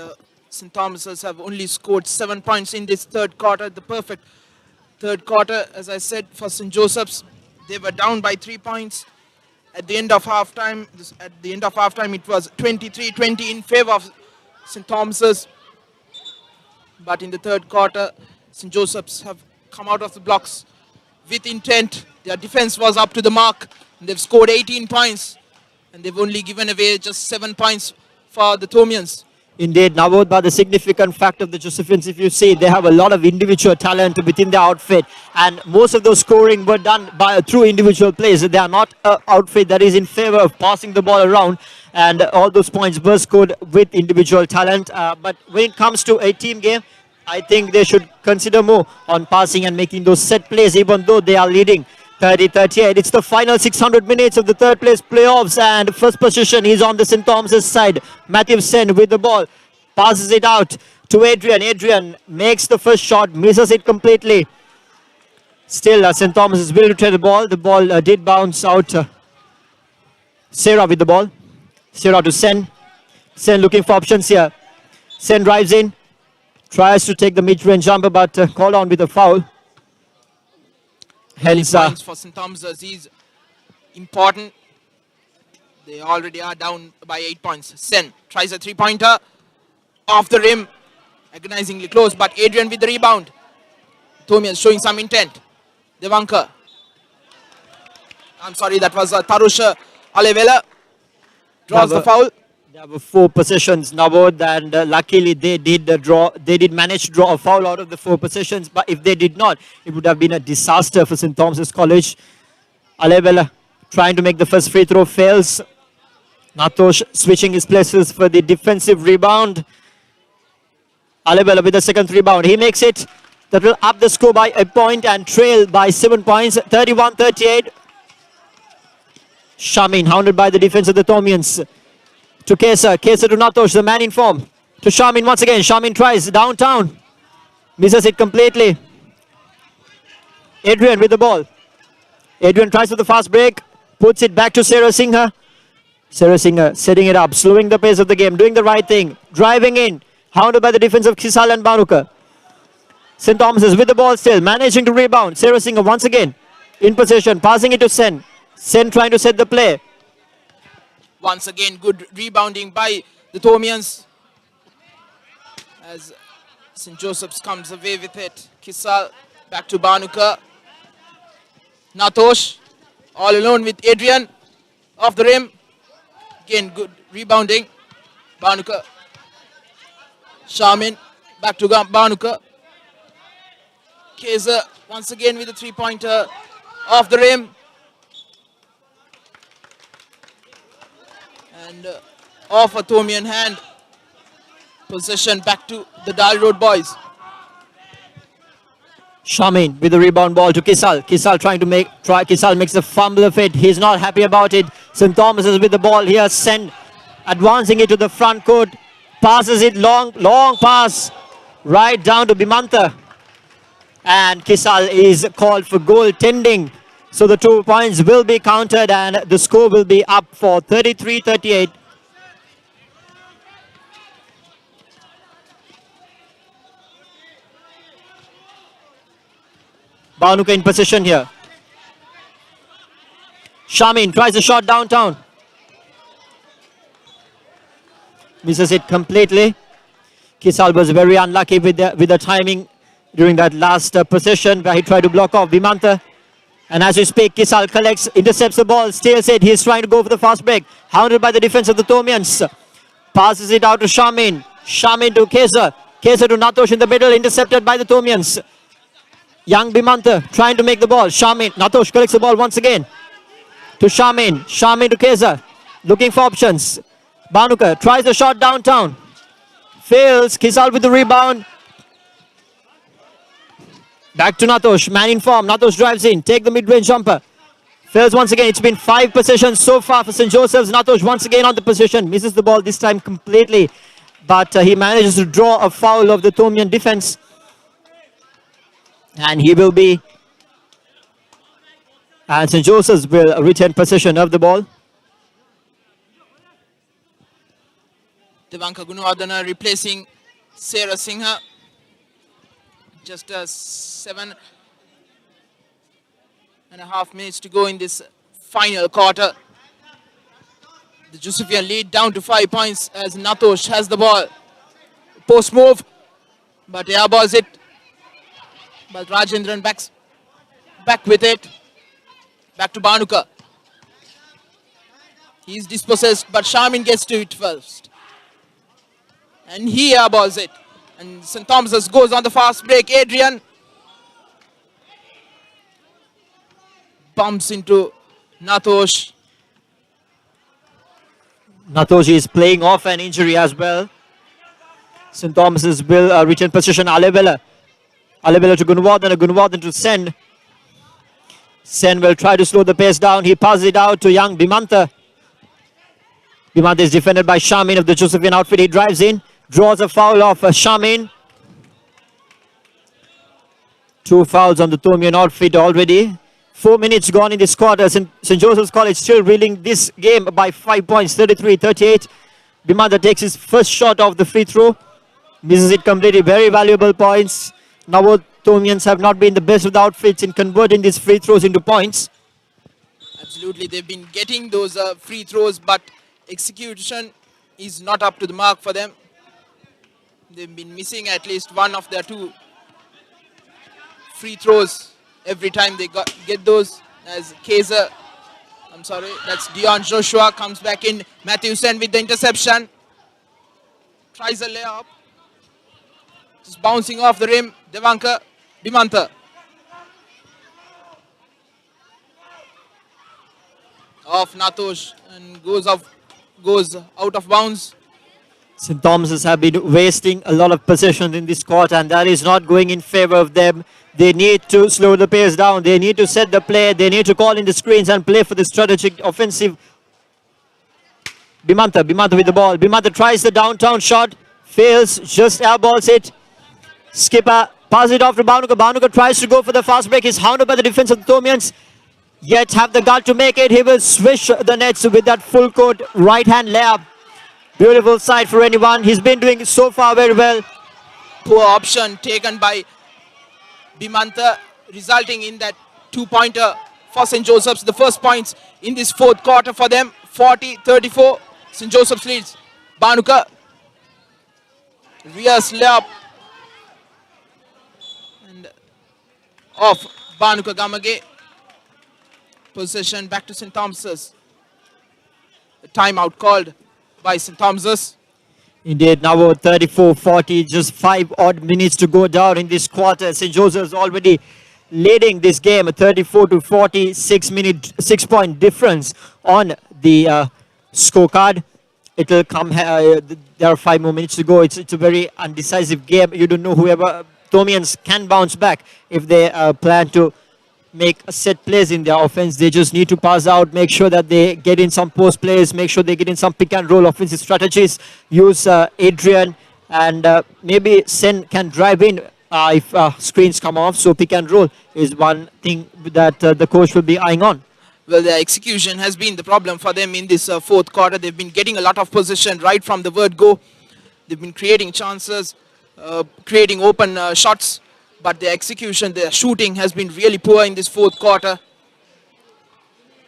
St. Thomas's have only scored 7 points in this third quarter. The perfect third quarter, as I said, for St. Joseph's. They were down by 3 points. At the end of halftime, it was 23-20 in favor of St. Thomas's. But in the third quarter, St. Joseph's have come out of the blocks with intent. Their defense was up to the mark. And they've scored 18 points. And they've only given away just 7 points for the Thomians. Indeed, Navodba, the significant fact of the Josephians, if you see, they have a lot of individual talent within their outfit, and most of those scoring were done through individual plays. They are not an outfit that is in favor of passing the ball around, and all those points were scored with individual talent. But when it comes to a team game, I think they should consider more on passing and making those set plays, even though they are leading 30-38. It's the final 600 minutes of the third place playoffs, and first position is on the St. Thomas's side. Matthew Sen with the ball, passes it out to Adrian. Adrian makes the first shot, misses it completely. Still, St. Thomas's will retain the ball. The ball did bounce out. Sarah with the ball. Sarah to Sen. Sen looking for options here. Sen drives in, tries to take the mid-range jumper, but called on with a foul. Hence, points for St. Thomas's is important. They already are down by 8 points. Sen tries a three-pointer off the rim, agonizingly close, but Adrian with the rebound. Thomians showing some intent. Devankar. I'm sorry, that was Tarusha Alevela. Draws the foul. There were 4 possessions, Navod, and luckily they did manage to draw a foul out of the 4 possessions. But if they did not, it would have been a disaster for St. Thomas's College. Alevela trying to make the first free throw, fails. Natosh switching his places for the defensive rebound. Alevela with the second rebound, he makes it. That will up the score by a point and trail by 7 points, 31-38. Shamin hounded by the defense of the Thomians. To Kesa, Kesa to Natosh, the man in form. To Shamin once again, Shamin tries downtown. Misses it completely. Adrian with the ball. Adrian tries for the fast break. Puts it back to Sarah Singha. Sarah Singha setting it up, slowing the pace of the game, doing the right thing. Driving in, hounded by the defense of Kisal and Banuka. St. Thomas's with the ball still, managing to rebound. Sarah Singha once again in possession, passing it to Sen. Sen trying to set the play. Once again, good rebounding by the Thomians as St. Joseph's comes away with it. Kisal back to Banuka. Natosh all alone with Adrian off the rim. Again, good rebounding. Banuka. Shamin back to Banuka. Keza once again with a three-pointer off the rim. And off a Thomian hand. Possession back to the Dal Road boys. Shamin with the rebound ball to Kisal. Kisal Kisal makes the fumble of it. He's not happy about it. St. Thomas is with the ball here. Send advancing it to the front court. Passes it long pass right down to Bimanta. And Kisal is called for goaltending. So the 2 points will be counted and the score will be up for 33-38. Banuka in position here. Shamin tries a shot downtown. Misses it completely. Kisal was very unlucky with the timing during that last possession where he tried to block off Bimanta. And as we speak, Kisal collects, intercepts the ball, steals it. He's trying to go for the fast break. Hounded by the defense of the Tomians. Passes it out to Shamin. Shamin to Kesa. Kesa to Natosh in the middle, intercepted by the Tomians. Young Bimanta trying to make the ball. Shamin. Natosh collects the ball once again. To Shamin. Shamin to Kesa. Looking for options. Banuka tries the shot downtown. Fails. Kisal with the rebound. Back to Natosh. Man in form. Natosh drives in. Take the mid-range jumper. Fails once again. It's been 5 possessions so far for St. Joseph's. Natosh once again on the position. Misses the ball this time completely. But he manages to draw a foul of the Tomian defense. And he will be... And St. Joseph's will retain possession of the ball. Devanka Gunawardena replacing Sarah Singha. Just 7.5 minutes to go in this final quarter. The Josephian lead down to 5 points as Natosh has the ball. Post move, but airballs it. But Rajendran back with it. Back to Banuka. He's dispossessed, but Shamin gets to it first. And he airballs it. And St. Thomas's goes on the fast break. Adrian bumps into Natosh. Natosh is playing off an injury as well. St. Thomas's will retain possession. Alebela to Gunawardena. Gunawardena to Sen. Sen will try to slow the pace down. He passes it out to young Bimanta. Bimanta is defended by Shamin of the Josephian outfit. He drives in. Draws a foul off Shamin. 2 fouls on the Tomian outfit already. 4 minutes gone in this quarter. St. Joseph's College still reeling this game by 5 points, 33-38. Bimanta takes his first shot off the free throw. Misses it completely. Very valuable points. Now both Tomians have not been the best of the outfits in converting these free throws into points. Absolutely, they've been getting those free throws, but execution is not up to the mark for them. They've been missing at least one of their 2 free throws every time they get those. As Kaiser, that's Dion Joshua comes back in. Matthew Sen with the interception. Tries a layup. Just bouncing off the rim. Devanka Bimanta. Off Natosh and goes out of bounds. St. Thomas's have been wasting a lot of possession in this quarter, and that is not going in favor of them. They need to slow the pace down. They need to set the play. They need to call in the screens and play for the strategic offensive. Bimanta with the ball. Bimanta tries the downtown shot. Fails. Just airballs it. Skipper passes it off to Banuka. Banuka tries to go for the fast break. He's hounded by the defense of the Tomians. Yet have the gut to make it. He will swish the nets with that full court right hand layup. Beautiful sight for anyone. He's been doing so far very well. Poor option taken by Bimanta, resulting in that 2-pointer for St. Joseph's. The first points in this 4th quarter for them. 40-34. St. Joseph's leads. Banuka. Ria's layup. And off Banuka Gamage. Possession back to St. Thomas's. A timeout called by St. Thomas's. Indeed, now 34-40, just 5 odd minutes to go down in this quarter. St. Joseph's already leading this game, a 34-40, 6-point difference on the scorecard. It will come, there are 5 more minutes to go. It's a very undecisive game. You don't know whoever, Tomians can bounce back if they plan to make a set plays in their offense. They just need to pass out, make sure that they get in some post plays, make sure they get in some pick and roll offensive strategies, use Adrian, and maybe Sen can drive in if screens come off. So pick and roll is one thing that the coach will be eyeing on. Well, the execution has been the problem for them in this 4th quarter. They've been getting a lot of possession right from the word go. They've been creating chances, creating open shots. But the execution, the shooting has been really poor in this 4th quarter.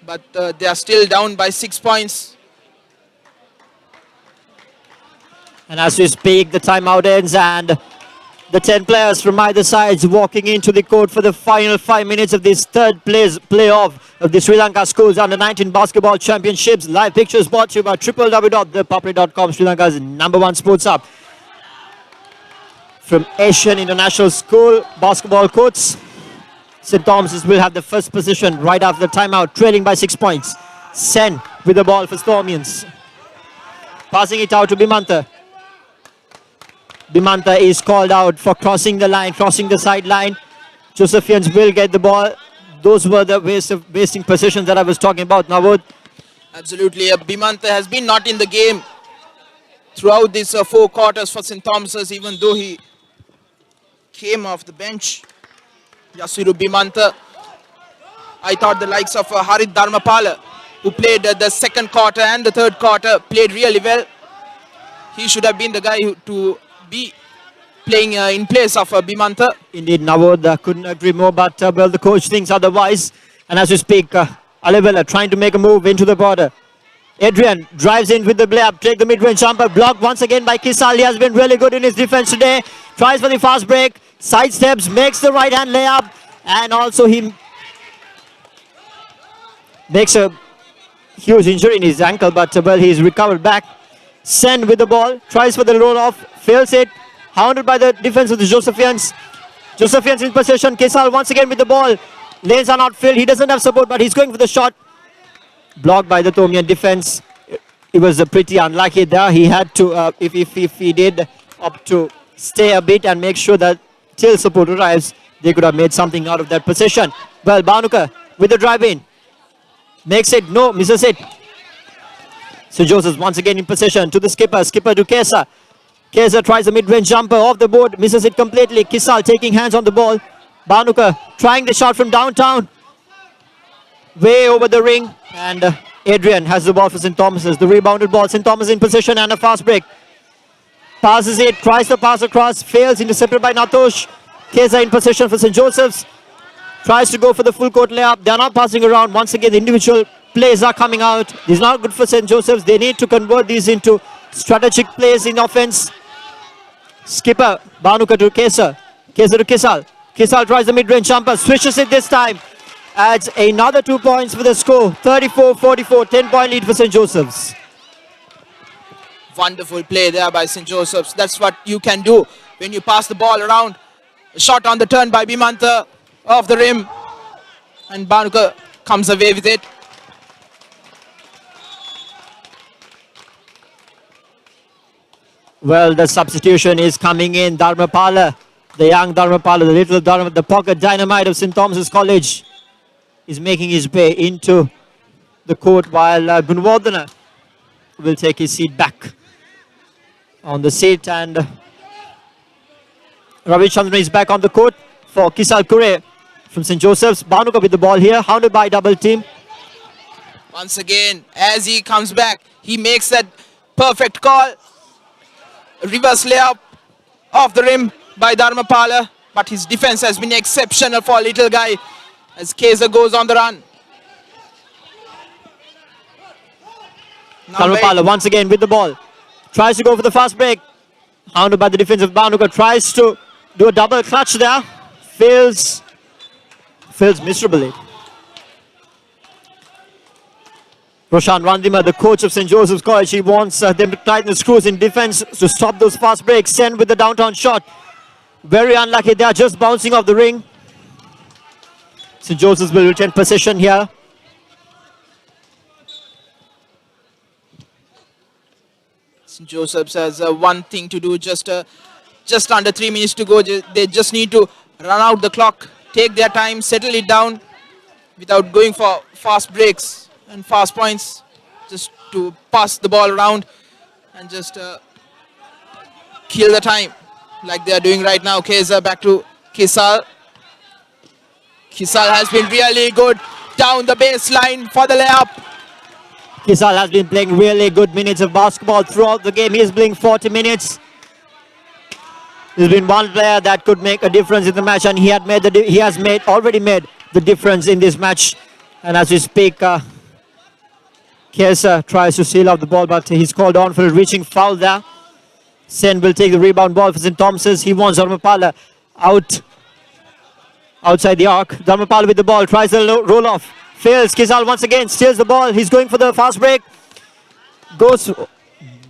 But they are still down by 6 points. And as we speak, the timeout ends and the 10 players from either sides walking into the court for the final 5 minutes of this third place playoff of the Sri Lanka Schools Under-19 Basketball Championships. Live pictures brought to you by www.thepapare.com, Sri Lanka's #1 sports hub. From Asian International School basketball courts, St. Thomas's will have the first position right after the timeout, trailing by 6 points. Sen with the ball for Stormians. Passing it out to Bimantha. Bimantha is called out for crossing the line, crossing the sideline. Josephians will get the ball. Those were the wasting possessions that I was talking about, Navod. Absolutely. Bimantha has been not in the game throughout these 4 quarters for St. Thomas's, even though he came off the bench. Yasiru Bimantha. I thought the likes of Harit Dharmapala, who played the second quarter and the third quarter, played really well. He should have been the guy to be playing in place of Bimantha. Indeed, Navod couldn't agree more, but well, the coach thinks otherwise. And as we speak, Alivella trying to make a move into the border. Adrian drives in with the layup, take the mid-range jumper, blocked once again by Kisal. He has been really good in his defense today. Tries for the fast break, sidesteps, makes the right-hand layup, and also he makes a huge injury in his ankle, but well, he's recovered back. Sen with the ball, tries for the roll-off, fails it, hounded by the defense of the Josephians. Josephians in possession, Kesal once again with the ball. Lanes are not filled, he doesn't have support, but he's going for the shot. Blocked by the Thomian defense. It was pretty unlucky there. He had to, if he did opt to stay a bit and make sure that till support arrives, they could have made something out of that possession. Well, Banuka with the drive in. Makes it, no, misses it. So Joseph once again in possession to the skipper to Kesa. Kesa tries a mid-range jumper off the board, misses it completely. Kisal taking hands on the ball. Banuka trying the shot from downtown. Way over the ring, and Adrian has the ball for St. Thomas's. The rebounded ball, St. Thomas in possession and a fast break. Passes it, tries to pass across, fails, intercepted by Natosh. Kesa in possession for St. Joseph's. Tries to go for the full court layup. They are not passing around. Once again, the individual plays are coming out. This is not good for St. Joseph's. They need to convert these into strategic plays in offense. Skipper, Banuka to Kesa. Kesa to Kisal. Kisal tries the mid-range jumper, switches it this time. Adds another 2 points for the score. 34-44, 10-point lead for St. Joseph's. Wonderful play there by St. Joseph's. That's what you can do when you pass the ball around. A shot on the turn by Bimantha off the rim, and Banuka comes away with it. Well, the substitution is coming in. Dharmapala, the young Dharmapala, the little Dharma, the pocket dynamite of St. Thomas's College, is making his way into the court, while Gunwardana will take his seat back on the seat, and Ravi Chandran is back on the court for Kisal Kure from St. Joseph's. Banuka with the ball here, hounded by double team. Once again, as he comes back, he makes that perfect call. Reverse layup off the rim by Dharmapala, but his defense has been exceptional for a little guy as Kesa goes on the run. Dharmapala once again with the ball. Tries to go for the fast break. Hounded by the defense of Banuka. Tries to do a double clutch there. Fails miserably. Roshan Randima, the coach of St. Joseph's College, he wants them to tighten the screws in defense to stop those fast breaks. Send with the downtown shot. Very unlucky. They are just bouncing off the ring. St. Joseph's will retain possession here. St. Joseph's has one thing to do, just under 3 minutes to go. They just need to run out the clock, take their time, settle it down without going for fast breaks and fast points, just to pass the ball around and just kill the time like they are doing right now. Kesa back to Kisal. Kisal has been really good down the baseline for the layup. Kisal has been playing really good minutes of basketball throughout the game. He is playing 40 minutes. There's been one player that could make a difference in the match, and he has already made the difference in this match. And as we speak, Kesa tries to seal off the ball, but he's called on for a reaching foul there. Sen will take the rebound ball for St. Thomas's. He wants Dharmapala outside the arc. Dharmapala with the ball, tries the roll off. Fails. Kisal once again steals the ball. He's going for the fast break. Goes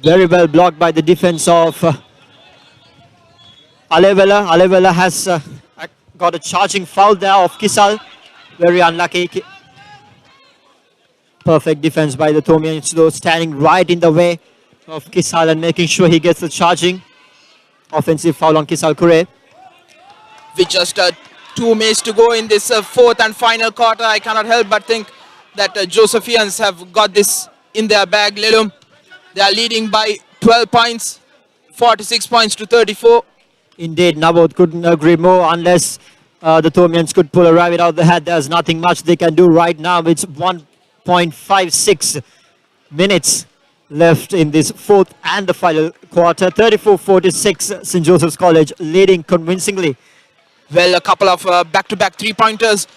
very well blocked by the defense of Alevela. Alevela has got a charging foul there of Kisal. Very unlucky. Perfect defense by the Thomians, though, standing right in the way of Kisal and making sure he gets the charging. Offensive foul on Kisal Kure. With just 2 minutes to go in this fourth and final quarter, I cannot help but think that Josephians have got this in their bag. Lelum, they are leading by 12 points, 46 points to 34. Indeed, Nabod couldn't agree more. Unless the Thomians could pull a rabbit out of the hat, there's nothing much they can do right now. It's 1.56 minutes left in this fourth and the final quarter. 34-46, St. Joseph's College leading convincingly. Well, a couple of back-to-back three-pointers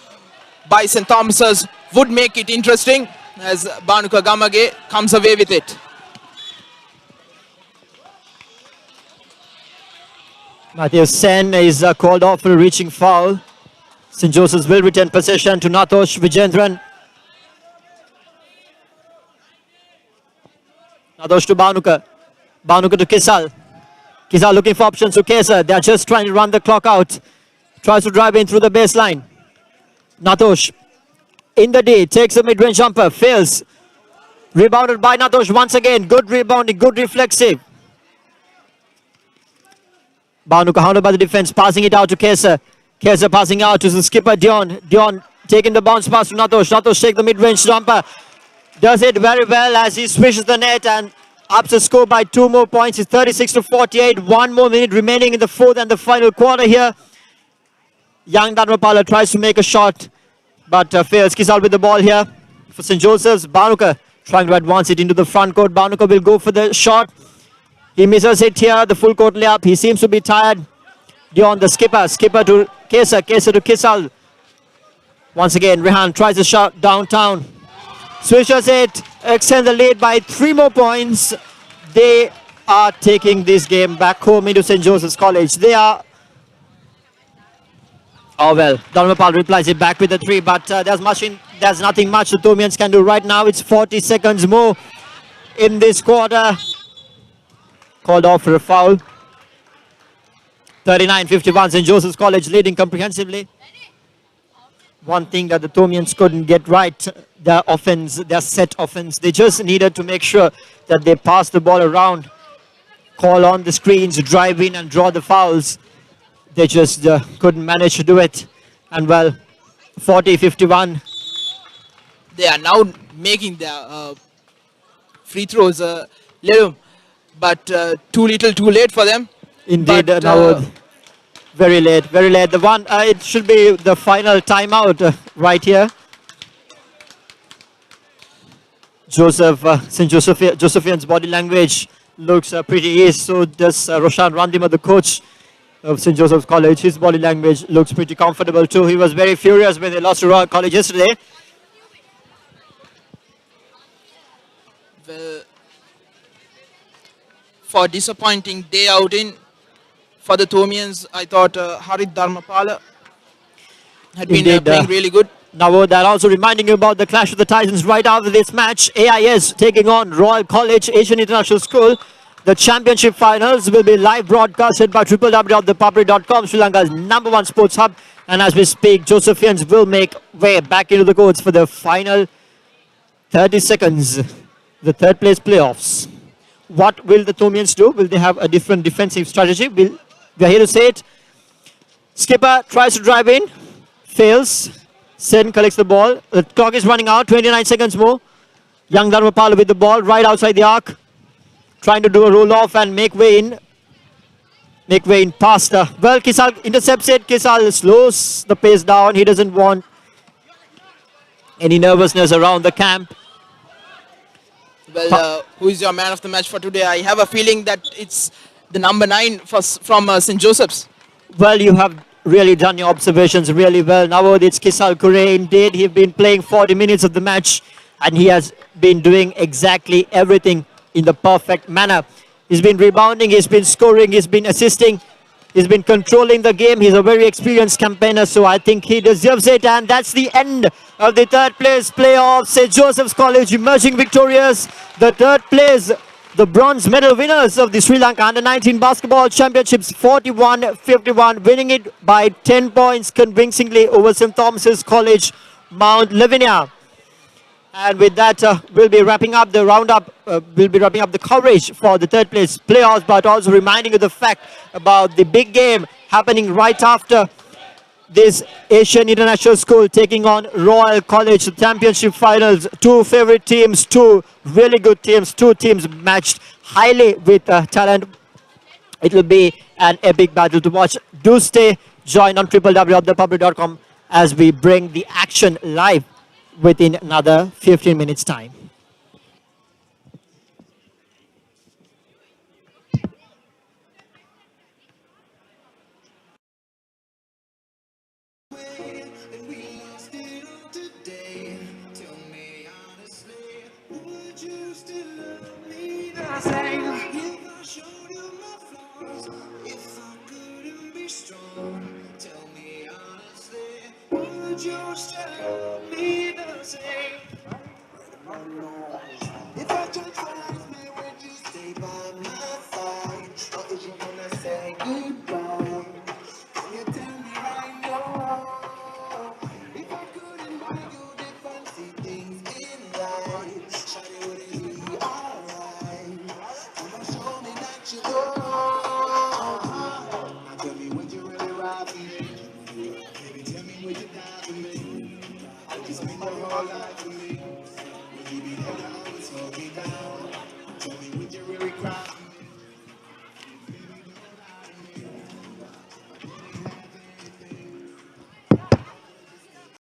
by St. Thomas's would make it interesting as Banuka Gamage comes away with it. Matthew Sen is called off for a reaching foul. St. Joseph's will return possession to Nathosh Vijendran. Nathosh to Banuka. Banuka to Kisal. Kisal looking for options to Kesa. They're just trying to run the clock out. Tries to drive in through the baseline. Nathosh in the D. Takes a mid-range jumper. Fails. Rebounded by Nathosh once again. Good rebounding. Good reflexive. Banuka hounded by the defense. Passing it out to Kesa. Kesa passing out to the skipper Dion. Dion taking the bounce pass to Nathosh. Nathosh take the mid-range jumper. Does it very well as he swishes the net and ups the score by 2 more points. It's 36-48. 1 more minute remaining in the fourth and the final quarter here. Young Dharmapala tries to make a shot, but fails. Kisal with the ball here for St. Joseph's. Banuka trying to advance it into the front court. Banuka will go for the shot. He misses it here, the full court layup. He seems to be tired. Dion, the skipper. Skipper to Kesa. Kesa to Kisal. Once again, Rehan tries a shot downtown. Swishes it. Extends the lead by 3 more points. They are taking this game back home into St. Joseph's College. They are... Oh well, Dharmapal replies it back with a 3, but there's nothing much the Thomians can do right now. It's 40 seconds more in this quarter. Called off for a foul. 39-51, St. Joseph's College leading comprehensively. One thing that the Thomians couldn't get right, their offense, their set offense. They just needed to make sure that they pass the ball around, call on the screens, drive in and draw the fouls. They just couldn't manage to do it. And well, 40-51. They are now making their free throws, but too little, too late for them. Indeed, But, now very late, very late. The one, it should be the final timeout right here. St. Josephian's body language looks pretty easy. So does Roshan Randima, the coach of St. Joseph's College. His body language looks pretty comfortable too. He was very furious when they lost to Royal College yesterday. Well, for disappointing day outing for the Thomians, I thought Harit Dharmapala had been Indeed, playing really good. Now, that also reminding you about the clash of the Titans right after this match. AIS taking on Royal College Asian International School. The championship finals will be live broadcasted by www.ThePapare.com, Sri Lanka's #1 sports hub. And as we speak, Josephians will make way back into the courts for the final 30 seconds, the third place playoffs. What will the Thomians do? Will they have a different defensive strategy? We are here to say it. Skipper tries to drive in, fails. Sen collects the ball. The clock is running out, 29 seconds more. Young Dharmapala with the ball right outside the arc. Trying to do a roll off and make way in. Make way in past. Well, Kisal intercepts it. Kisal slows the pace down. He doesn't want any nervousness around the camp. Well, who is your man of the match for today? I have a feeling that it's the number 9 from St. Joseph's. Well, you have really done your observations really well. Now it's Kisal Kure. Indeed, he's been playing 40 minutes of the match and he has been doing exactly everything in the perfect manner. He's been rebounding, he's been scoring, he's been assisting, he's been controlling the game. He's a very experienced campaigner, so I think he deserves it. And that's the end of the third place playoff. St. Joseph's College emerging victorious. The third place, the bronze medal winners of the Sri Lanka Under-19 Basketball Championships, 41-51, winning it by 10 points convincingly over St. Thomas's College, Mount Lavinia. And with that, we'll be wrapping up the roundup. We'll be wrapping up the coverage for the third place playoffs, but also reminding you the fact about the big game happening right after this Asian International School taking on Royal College Championship Finals. Two favorite teams, two really good teams, two teams matched highly with talent. It will be an epic battle to watch. Do stay joined on www.ThePapare.com as we bring the action live within another 15 minutes time.